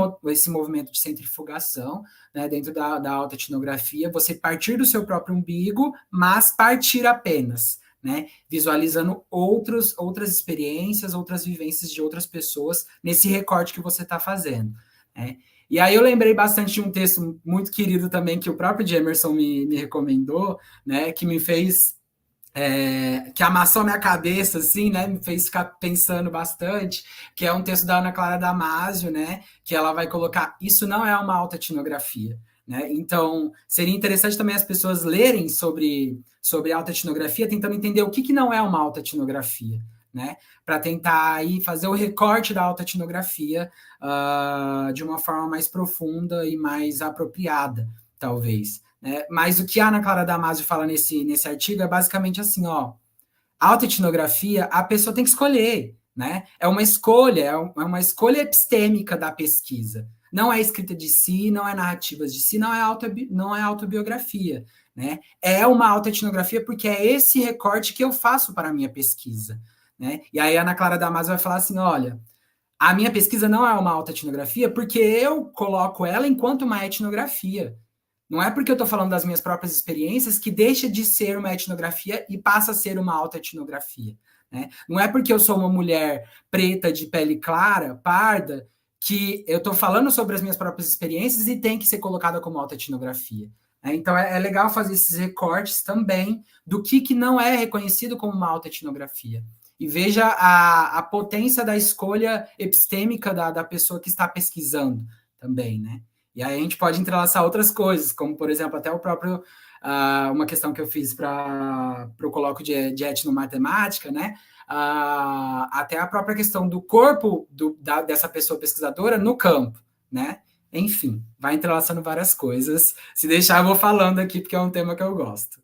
movimento de centrifugação, né, dentro da autoetnografia, você partir do seu próprio umbigo, mas partir apenas, né, visualizando outras experiências, outras vivências de outras pessoas nesse recorte que você está fazendo, né? E aí eu lembrei bastante de um texto muito querido também, que o próprio Gemerson me recomendou, né, que me fez, que amassou minha cabeça, assim, né, me fez ficar pensando bastante, que é um texto da Ana Clara Damasio, né, que ela vai colocar, isso não é uma autoetnografia, né? Então, seria interessante também as pessoas lerem sobre autoetnografia, tentando entender o que não é uma autoetnografia, né? Para tentar aí fazer o recorte da autoetnografia de uma forma mais profunda e mais apropriada, talvez, né? Mas o que a Ana Clara Damasio fala nesse artigo é basicamente assim, ó, autoetnografia, a pessoa tem que escolher, né? É uma escolha epistêmica da pesquisa. Não é escrita de si, não é narrativas de si, não é autobiografia, né? É uma autoetnografia porque é esse recorte que eu faço para a minha pesquisa, né? E aí a Ana Clara Damasio vai falar assim, olha, a minha pesquisa não é uma autoetnografia porque eu coloco ela enquanto uma etnografia. Não é porque eu estou falando das minhas próprias experiências que deixa de ser uma etnografia e passa a ser uma autoetnografia, né? Não é porque eu sou uma mulher preta de pele clara, parda, que eu estou falando sobre as minhas próprias experiências e tem que ser colocada como autoetnografia, né? Então é legal fazer esses recortes também do que não é reconhecido como uma autoetnografia. E veja a potência da escolha epistêmica da pessoa que está pesquisando também, né? E aí a gente pode entrelaçar outras coisas, como, por exemplo, até o próprio, uma questão que eu fiz para o colóquio de etnomatemática, né? Até a própria questão do corpo dessa pessoa pesquisadora no campo, né? Enfim, vai entrelaçando várias coisas. Se deixar, eu vou falando aqui, porque é um tema que eu gosto.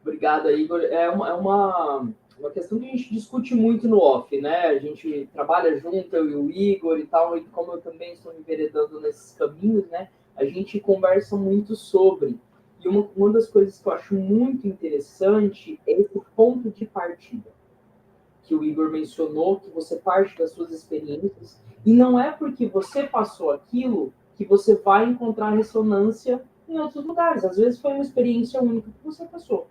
Obrigado, Igor. É uma questão que a gente discute muito no off, né? A gente trabalha junto, eu e o Igor e tal, e como eu também estou me enveredando nesses caminhos, né? A gente conversa muito sobre. E uma das coisas que eu acho muito interessante é esse ponto de partida que o Igor mencionou, que você parte das suas experiências, e não é porque você passou aquilo que você vai encontrar ressonância em outros lugares. Às vezes foi uma experiência única que você passou,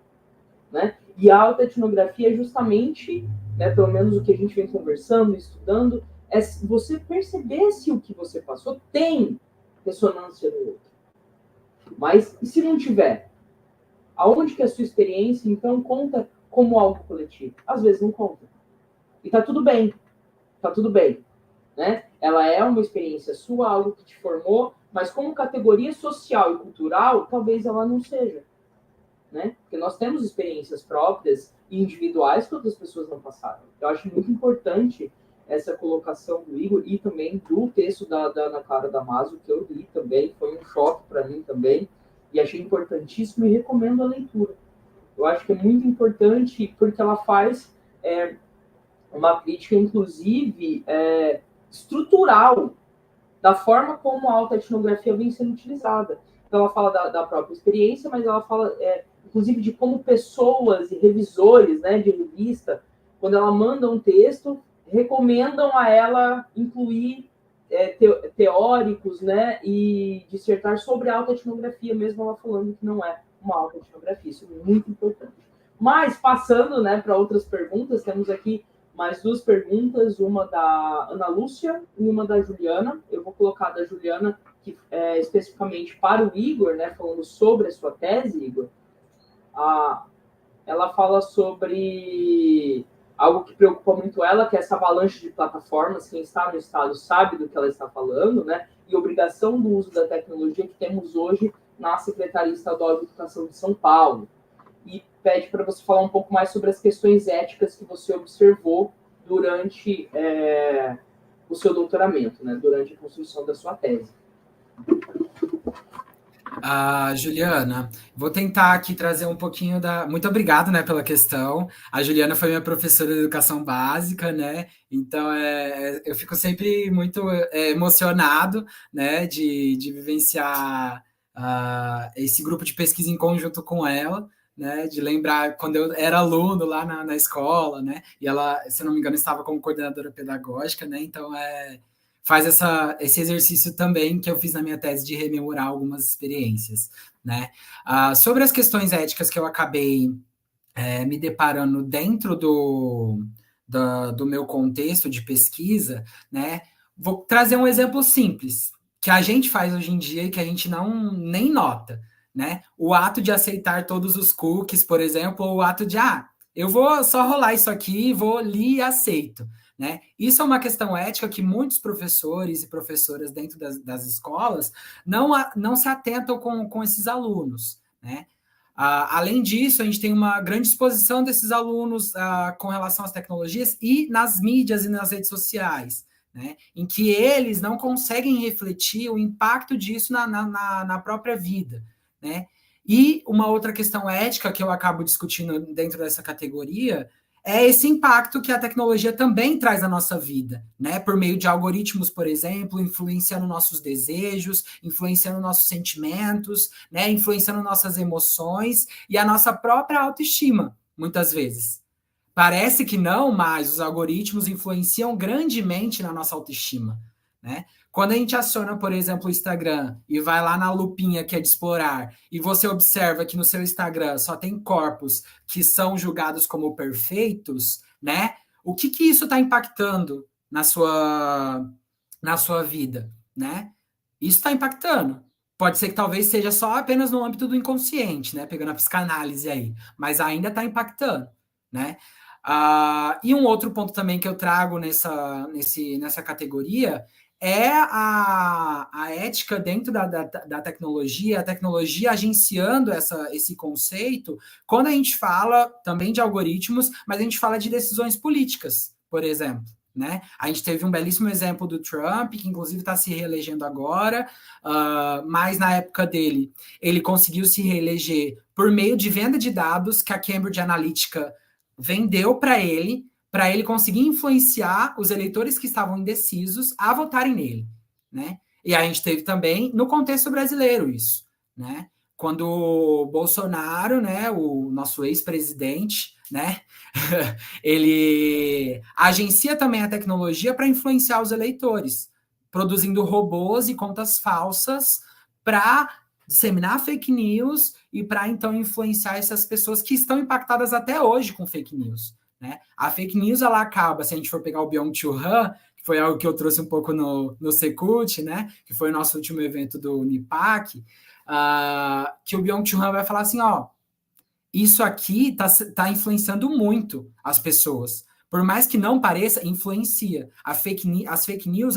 né? E a autoetnografia é justamente, né, pelo menos o que a gente vem conversando, estudando, é você perceber se o que você passou tem ressonância no outro. Mas, e se não tiver? Aonde que a sua experiência, então, conta como algo coletivo? Às vezes não conta. E tá tudo bem. Tá tudo bem. Né? Ela é uma experiência sua, algo que te formou, mas como categoria social e cultural, talvez ela não seja. Né? Porque nós temos experiências próprias e individuais que outras pessoas não passaram. Eu acho muito importante essa colocação do Igor e também do texto da Ana Clara Damasio, que eu li também, foi um choque para mim também, e achei importantíssimo e recomendo a leitura. Eu acho que é muito importante porque ela faz uma crítica, inclusive, estrutural da forma como a alta etnografia vem sendo utilizada. Então, ela fala da própria experiência, mas ela fala, inclusive, de como pessoas e revisores, né, de revista, quando ela manda um texto, recomendam a ela incluir teóricos, né, e dissertar sobre a alta etnografia, mesmo ela falando que não é uma alta etnografia. Isso é muito importante. Mas, passando, né, para outras perguntas, temos aqui mais duas perguntas, uma da Ana Lúcia e uma da Juliana. Eu vou colocar a da Juliana, que é especificamente para o Igor, né, falando sobre a sua tese, Igor. Ela fala sobre algo que preocupa muito ela, que é essa avalanche de plataformas. Quem está no Estado sabe do que ela está falando, né? E obrigação do uso da tecnologia que temos hoje na Secretaria Estadual de Educação de São Paulo. E pede para você falar um pouco mais sobre as questões éticas que você observou durante o seu doutoramento, né? Durante a construção da sua tese. Juliana, vou tentar aqui trazer um pouquinho da... Muito obrigado, né, pela questão. A Juliana foi minha professora de educação básica, né? Então, eu fico sempre muito emocionado, né, de vivenciar esse grupo de pesquisa em conjunto com ela, né, de lembrar quando eu era aluno lá na escola, né? E ela, se não me engano, estava como coordenadora pedagógica, né? Então, faz esse exercício também que eu fiz na minha tese de rememorar algumas experiências, né? Sobre as questões éticas que eu acabei me deparando dentro do meu contexto de pesquisa, né? Vou trazer um exemplo simples, que a gente faz hoje em dia e que a gente nem nota, né? O ato de aceitar todos os cookies, por exemplo, ou o ato de, eu vou só rolar isso aqui, vou li e aceito. Né? Isso é uma questão ética que muitos professores e professoras dentro das escolas não se atentam com esses alunos. Né? Além disso, a gente tem uma grande exposição desses alunos com relação às tecnologias e nas mídias e nas redes sociais, né? Em que eles não conseguem refletir o impacto disso na própria vida. Né? E uma outra questão ética que eu acabo discutindo dentro dessa categoria é esse impacto que a tecnologia também traz à nossa vida, né? Por meio de algoritmos, por exemplo, influenciando nossos desejos, influenciando nossos sentimentos, né? Influenciando nossas emoções e a nossa própria autoestima, muitas vezes. Parece que não, mas os algoritmos influenciam grandemente na nossa autoestima, né? Quando a gente aciona, por exemplo, o Instagram e vai lá na lupinha que é de explorar e você observa que no seu Instagram só tem corpos que são julgados como perfeitos, né? O que isso está impactando na sua vida, né? Isso está impactando. Pode ser que talvez seja só apenas no âmbito do inconsciente, né? Pegando a psicanálise aí, mas ainda está impactando, né? E um outro ponto também que eu trago nessa categoria é a ética dentro da tecnologia, a tecnologia agenciando esse conceito, quando a gente fala também de algoritmos, mas a gente fala de decisões políticas, por exemplo. Né? A gente teve um belíssimo exemplo do Trump, que inclusive está se reelegendo agora, mas na época dele, ele conseguiu se reeleger por meio de venda de dados que a Cambridge Analytica vendeu para ele conseguir influenciar os eleitores que estavam indecisos a votarem nele, né? E a gente teve também no contexto brasileiro isso, né? Quando o Bolsonaro, né, o nosso ex-presidente, né, ele agencia também a tecnologia para influenciar os eleitores, produzindo robôs e contas falsas para disseminar fake news e para, então, influenciar essas pessoas que estão impactadas até hoje com fake news. Né? A fake news, ela acaba, se a gente for pegar o Byung-Chul Han, que foi algo que eu trouxe um pouco no Secult, né? Que foi o nosso último evento do NIPAC, que o Byung-Chul Han vai falar assim, isso aqui tá influenciando muito as pessoas. Por mais que não pareça, influencia. As fake news,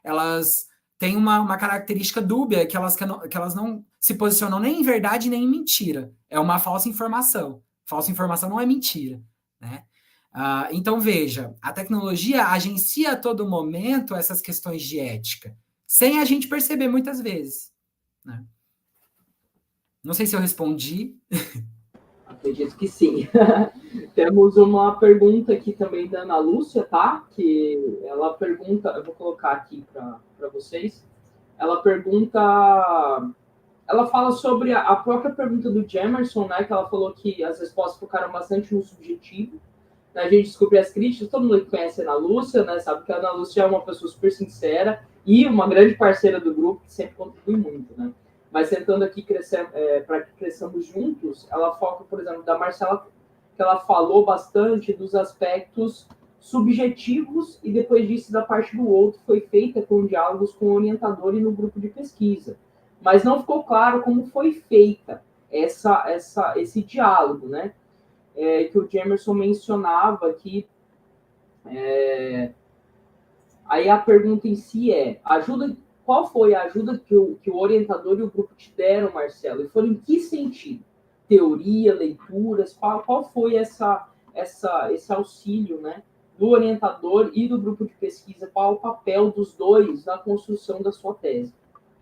elas têm uma característica dúbia, que elas não se posicionam nem em verdade nem em mentira. É uma falsa informação. Falsa informação não é mentira, né? Então, veja, a tecnologia agencia a todo momento essas questões de ética, sem a gente perceber muitas vezes, né? Não sei se eu respondi. Acredito que sim. Temos uma pergunta aqui também da Ana Lúcia, tá? Que ela pergunta, eu vou colocar aqui para vocês. Ela pergunta, ela fala sobre a própria pergunta do Jamerson, né? Que ela falou que as respostas focaram bastante no subjetivo. Né, a gente descobriu as críticas, todo mundo que conhece a Ana Lúcia, né? Sabe que a Ana Lúcia é uma pessoa super sincera e uma grande parceira do grupo, que sempre contribui muito, né? Mas tentando aqui para que cresçamos juntos, ela foca, por exemplo, da Marcela, que ela falou bastante dos aspectos subjetivos e depois disso, da parte do outro, foi feita com diálogos com o orientador e no grupo de pesquisa. Mas não ficou claro como foi feita esse diálogo, né? Que o Jamerson mencionava aqui. Aí a pergunta em si qual foi a ajuda que o orientador e o grupo te deram, Marcelo? E foi em que sentido? Teoria, leituras? Qual foi esse auxílio, né, do orientador e do grupo de pesquisa? Qual o papel dos dois na construção da sua tese?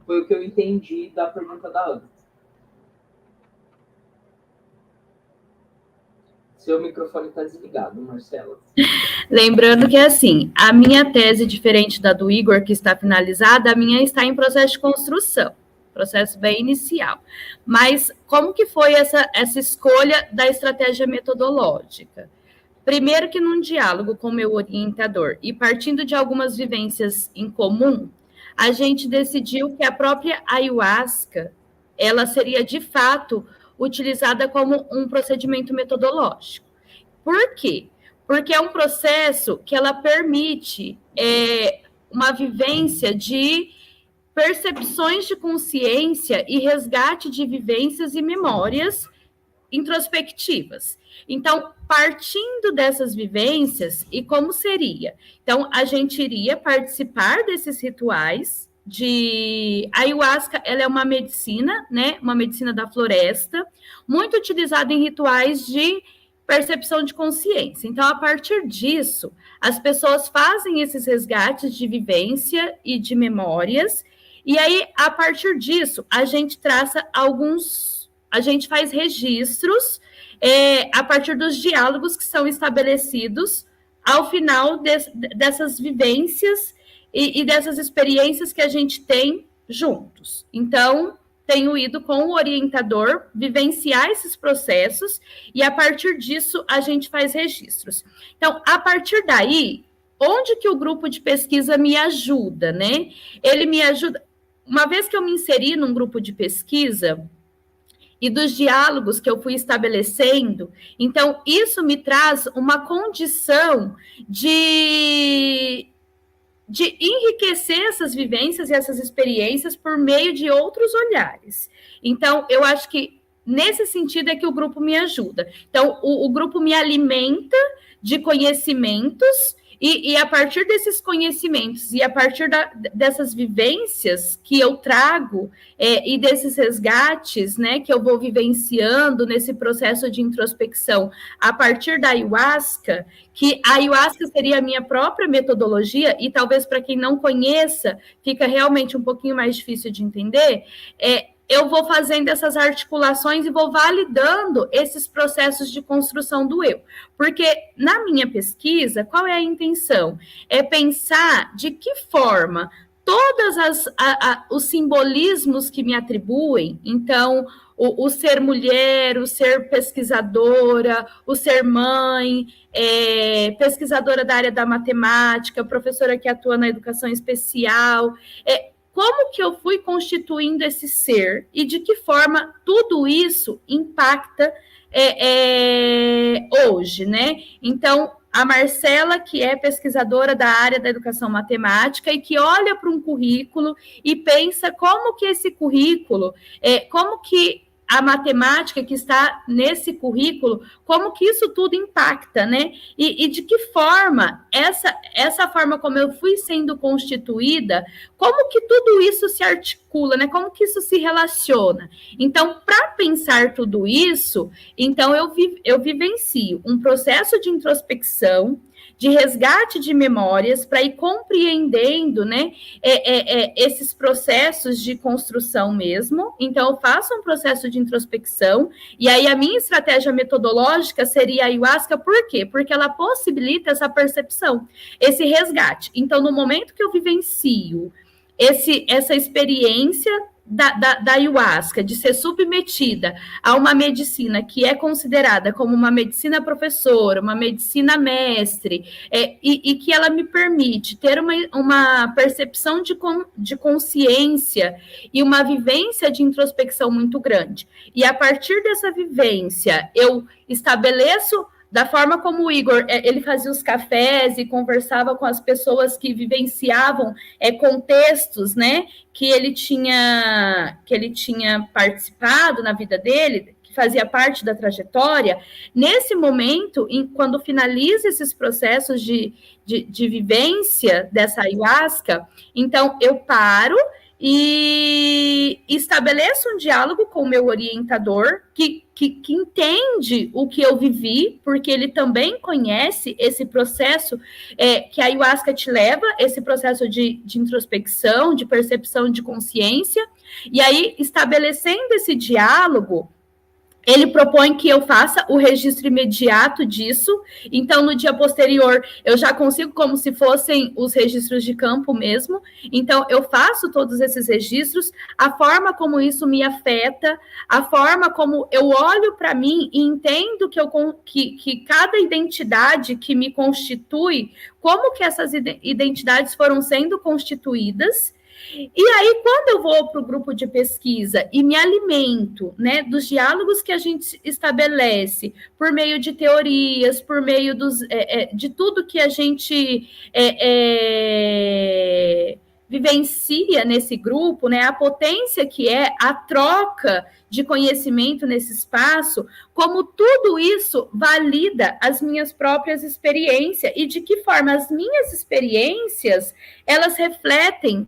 Foi o que eu entendi da pergunta da Ana. Seu microfone está desligado, Marcela. Lembrando que, assim, a minha tese, diferente da do Igor, que está finalizada, a minha está em processo de construção, processo bem inicial. Mas como que foi essa escolha da estratégia metodológica? Primeiro que num diálogo com meu orientador e partindo de algumas vivências em comum, a gente decidiu que a própria ayahuasca, ela seria, de fato, utilizada como um procedimento metodológico. Por quê? Porque é um processo que ela permite uma vivência de percepções de consciência e resgate de vivências e memórias introspectivas. Então, partindo dessas vivências, e como seria? Então, a gente iria participar desses rituais de ayahuasca. Ela é uma medicina, né? Uma medicina da floresta, muito utilizada em rituais de percepção de consciência. Então, a partir disso, as pessoas fazem esses resgates de vivência e de memórias, e aí, a partir disso, a gente traça a gente faz registros a partir dos diálogos que são estabelecidos ao final dessas vivências e dessas experiências que a gente tem juntos. Então, tenho ido com o orientador vivenciar esses processos e, a partir disso, a gente faz registros. Então, a partir daí, onde que o grupo de pesquisa me ajuda, né? Ele me ajuda... Uma vez que eu me inseri num grupo de pesquisa e dos diálogos que eu fui estabelecendo, então, isso me traz uma condição de enriquecer essas vivências e essas experiências por meio de outros olhares. Então, eu acho que nesse sentido é que o grupo me ajuda. Então, o grupo me alimenta de conhecimentos e a partir desses conhecimentos e a partir dessas vivências que eu trago e desses resgates, né, que eu vou vivenciando nesse processo de introspecção a partir da ayahuasca, que a ayahuasca seria a minha própria metodologia, e talvez para quem não conheça, fica realmente um pouquinho mais difícil de entender, eu vou fazendo essas articulações e vou validando esses processos de construção do eu. Porque na minha pesquisa, qual é a intenção? É pensar de que forma todos os simbolismos que me atribuem, então, o ser mulher, o ser pesquisadora, o ser mãe, pesquisadora da área da matemática, professora que atua na educação especial, como que eu fui constituindo esse ser e de que forma tudo isso impacta hoje, né? Então, a Marcela, que é pesquisadora da área da educação matemática e que olha para um currículo e pensa como que esse currículo, como que a matemática que está nesse currículo, como que isso tudo impacta, né? E de que forma, essa forma como eu fui sendo constituída, como que tudo isso se articula, né? Como que isso se relaciona? Então, para pensar tudo isso, então eu vivencio um processo de introspecção, de resgate de memórias, para ir compreendendo, né, esses processos de construção mesmo. Então, eu faço um processo de introspecção, e aí a minha estratégia metodológica seria a ayahuasca, por quê? Porque ela possibilita essa percepção, esse resgate. Então, no momento que eu vivencio essa experiência da ayahuasca, de ser submetida a uma medicina que é considerada como uma medicina professora, uma medicina mestre, e que ela me permite ter uma percepção de consciência e uma vivência de introspecção muito grande. E a partir dessa vivência, eu estabeleço da forma como o Igor, ele fazia os cafés e conversava com as pessoas que vivenciavam contextos, né, que ele tinha participado na vida dele, que fazia parte da trajetória. Nesse momento, quando finaliza esses processos de vivência dessa ayahuasca, então eu paro e estabeleço um diálogo com o meu orientador, que entende o que eu vivi, porque ele também conhece esse processo que a ayahuasca te leva, esse processo de introspecção, de percepção de consciência, e aí, estabelecendo esse diálogo, ele propõe que eu faça o registro imediato disso. Então, no dia posterior, eu já consigo como se fossem os registros de campo mesmo. Então, eu faço todos esses registros, a forma como isso me afeta, a forma como eu olho para mim e entendo que cada identidade que me constitui, como que essas identidades foram sendo constituídas. E aí, quando eu vou para o grupo de pesquisa e me alimento, né, dos diálogos que a gente estabelece por meio de teorias, por meio de tudo que a gente vivencia nesse grupo, né, a potência que é a troca de conhecimento nesse espaço, como tudo isso valida as minhas próprias experiências e de que forma as minhas experiências, elas refletem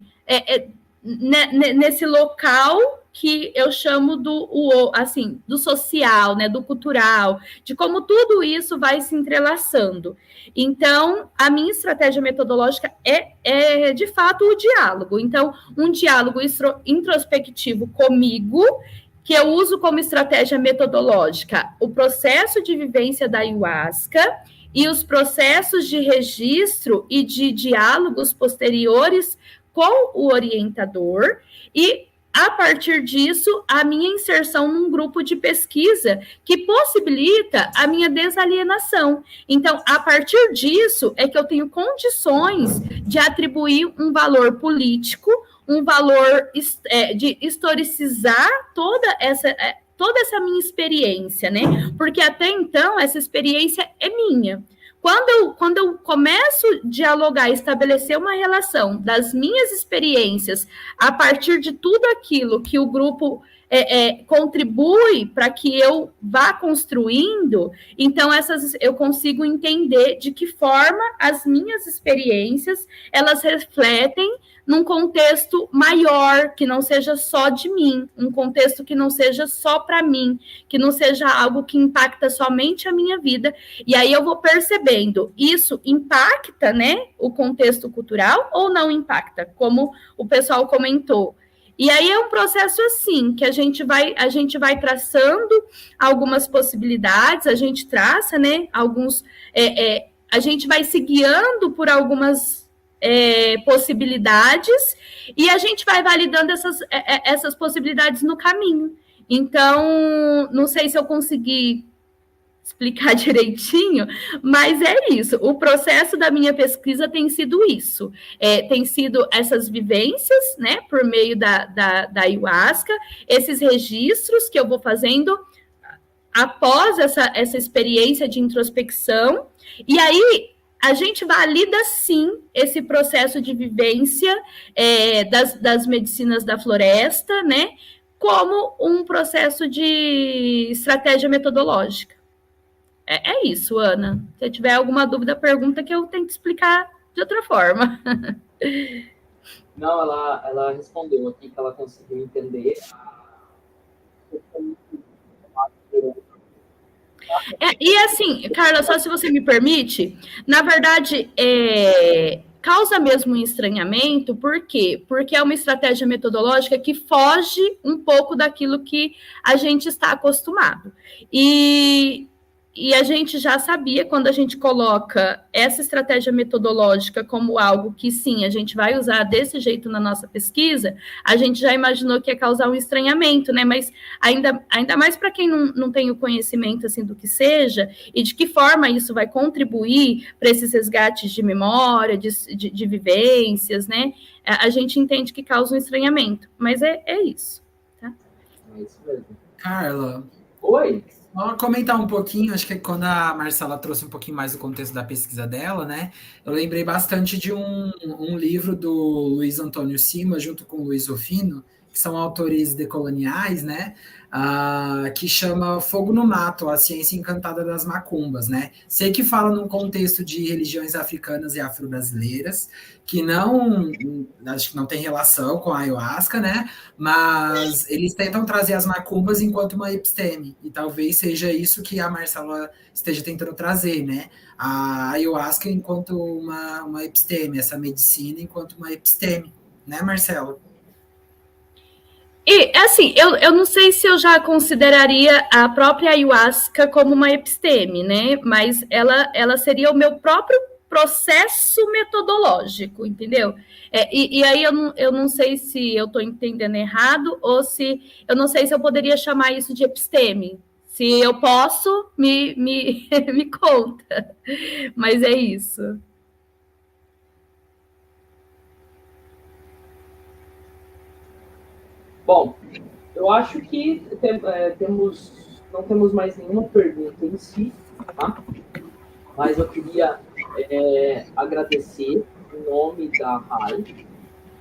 nesse local que eu chamo do social, né, do cultural, de como tudo isso vai se entrelaçando. Então, a minha estratégia metodológica é de fato o diálogo. Então, um diálogo introspectivo comigo, que eu uso como estratégia metodológica o processo de vivência da ayahuasca e os processos de registro e de diálogos posteriores com o orientador, e, a partir disso, a minha inserção num grupo de pesquisa que possibilita a minha desalienação. Então, a partir disso, é que eu tenho condições de atribuir um valor político, um valor de historicizar toda essa minha experiência, né? Porque até então, essa experiência é minha. Quando eu começo a dialogar, estabelecer uma relação das minhas experiências a partir de tudo aquilo que o grupo contribui para que eu vá construindo, então eu consigo entender de que forma as minhas experiências elas refletem num contexto maior, que não seja só de mim, um contexto que não seja só para mim, que não seja algo que impacta somente a minha vida. E aí eu vou percebendo, isso impacta, né, o contexto cultural ou não impacta, como o pessoal comentou. E aí é um processo assim, que a gente vai traçando algumas possibilidades, a gente traça, né, a gente vai se guiando por algumas possibilidades, e a gente vai validando essas possibilidades no caminho. Então, não sei se eu consegui explicar direitinho, mas é isso. O processo da minha pesquisa tem sido isso. Tem sido essas vivências, né, por meio da ayahuasca, esses registros que eu vou fazendo após essa experiência de introspecção, e aí a gente valida, sim, esse processo de vivência das medicinas da floresta, né, como um processo de estratégia metodológica. É isso, Ana. Se tiver alguma dúvida, pergunta que eu tento explicar de outra forma. Não, ela respondeu aqui que ela conseguiu entender. E assim, Carla, só se você me permite, na verdade, causa mesmo um estranhamento, por quê? Porque é uma estratégia metodológica que foge um pouco daquilo que a gente está acostumado. E a gente já sabia, quando a gente coloca essa estratégia metodológica como algo que, sim, a gente vai usar desse jeito na nossa pesquisa, a gente já imaginou que ia causar um estranhamento, né? Mas ainda mais para quem não tem o conhecimento assim, do que seja e de que forma isso vai contribuir para esses resgates de memória, de vivências, né? A gente entende que causa um estranhamento, mas é isso. Tá? É isso mesmo. Carla. Oi. Vou comentar um pouquinho, acho que quando a Marcela trouxe um pouquinho mais do contexto da pesquisa dela, né? Eu lembrei bastante de um livro do Luiz Antônio Simas, junto com o Luiz Rufino, que são autores decoloniais, né? Que chama Fogo no Mato, a ciência encantada das macumbas, né? Sei que fala num contexto de religiões africanas e afro-brasileiras, que acho que não tem relação com a ayahuasca, né? Mas eles tentam trazer as macumbas enquanto uma episteme, e talvez seja isso que a Marcela esteja tentando trazer, né? A ayahuasca enquanto uma episteme, essa medicina enquanto uma episteme, né, Marcela? E, assim, eu não sei se eu já consideraria a própria ayahuasca como uma episteme, né? Mas ela seria o meu próprio processo metodológico, entendeu? E aí eu não sei se eu estou entendendo errado ou se eu não sei se eu poderia chamar isso de episteme. Se eu posso, me conta. Mas é isso. Bom, eu acho que não temos mais nenhuma pergunta em si, tá? Mas eu queria agradecer em nome da RAI,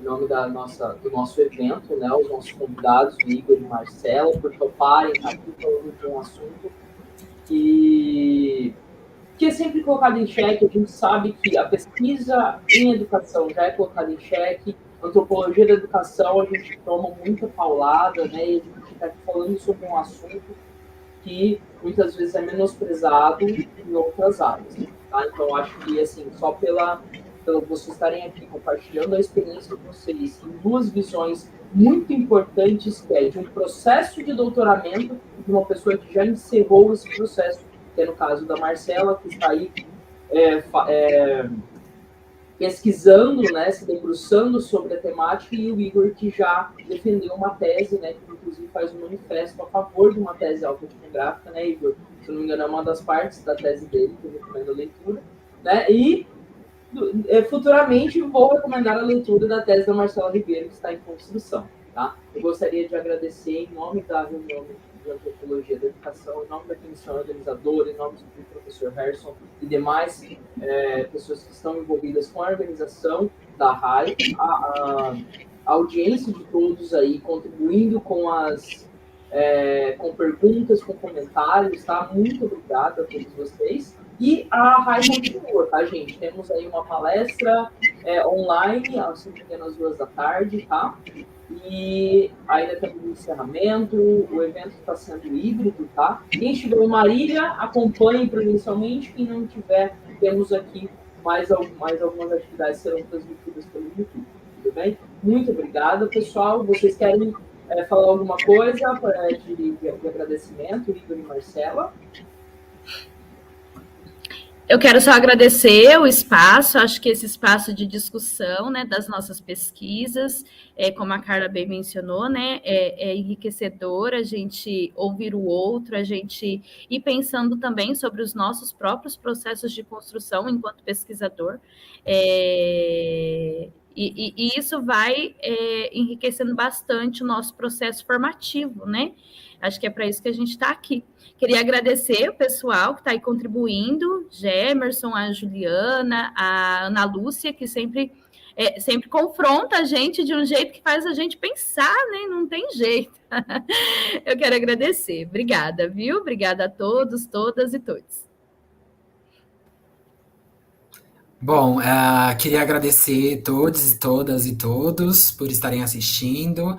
em nome do nosso evento, né, os nossos convidados, o Igor e Marcelo, por toparem estar aqui falando de um assunto que é sempre colocado em xeque. A gente sabe que a pesquisa em educação já é colocada em xeque, a antropologia da educação a gente toma muita paulada, né, e a gente está falando sobre um assunto que muitas vezes é menosprezado em outras áreas. Tá? Então, acho que, assim, só pela vocês estarem aqui compartilhando a experiência de vocês em duas visões muito importantes, que é de um processo de doutoramento de uma pessoa que já encerrou esse processo, que é no caso da Marcela, que está aí pesquisando, né, se debruçando sobre a temática, e o Igor, que já defendeu uma tese, né, que inclusive faz um manifesto a favor de uma tese autoetnográfica, né, Igor? Se não me engano, é uma das partes da tese dele, que eu recomendo a leitura, né, e futuramente vou recomendar a leitura da tese da Marcela Ribeiro, que está em construção, tá? Eu gostaria de agradecer em nome da reunião de antropologia da educação, em nome da comissão organizadora, em nome do professor Harrison e demais pessoas que estão envolvidas com a organização da RAI, a audiência de todos aí, contribuindo com com perguntas, com comentários, tá? Muito obrigado a todos vocês. E a RAI continua, tá, gente? Temos aí uma palestra online, se não me engano, às 14h, tá? E ainda temos o encerramento, o evento está sendo híbrido, tá? Quem estiver em Marília, acompanhe presencialmente. Quem não tiver, temos aqui mais algumas atividades que serão transmitidas pelo YouTube, tudo bem? Muito obrigada, pessoal. Vocês querem falar alguma coisa de agradecimento, Igor e Marcela? Eu quero só agradecer o espaço, acho que esse espaço de discussão, né, das nossas pesquisas, como a Carla bem mencionou, né, é enriquecedor a gente ouvir o outro, a gente ir pensando também sobre os nossos próprios processos de construção enquanto pesquisador, e isso vai enriquecendo bastante o nosso processo formativo, né? Acho que é para isso que a gente está aqui. Queria agradecer o pessoal que está aí contribuindo, Gemerson, a Juliana, a Ana Lúcia, que sempre sempre confronta a gente de um jeito que faz a gente pensar, né? Não tem jeito. Eu quero agradecer. Obrigada, viu? Obrigada a todos, todas e todos. Bom, queria agradecer todos e todas e todos por estarem assistindo.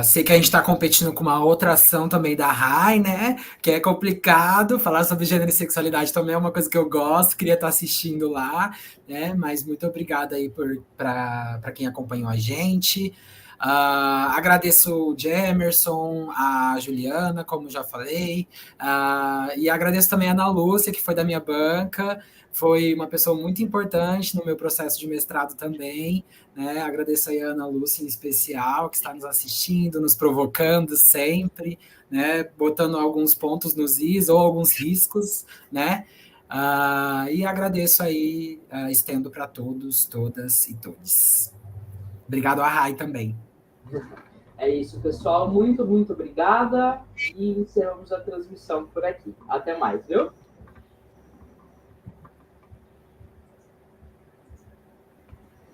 Sei que a gente está competindo com uma outra ação também da RAI, né? Que é complicado. Falar sobre gênero e sexualidade também é uma coisa que eu gosto, queria estar assistindo lá, né? Mas muito obrigado aí para quem acompanhou a gente. Agradeço o Jamerson, a Juliana, como já falei, e agradeço também a Ana Lúcia, que foi da minha banca. Foi uma pessoa muito importante no meu processo de mestrado também, né? Agradeço aí a Ana Lúcia em especial, que está nos assistindo, nos provocando sempre, né? Botando alguns pontos nos is ou alguns riscos, né? E agradeço aí, estendo para todos, todas e todos. Obrigado a Rai também. É isso, pessoal. Muito, muito obrigada. E encerramos a transmissão por aqui. Até mais, viu?